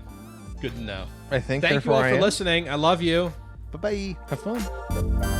Good to know. I think Thank you all for listening. I love you. Bye-bye. Have fun.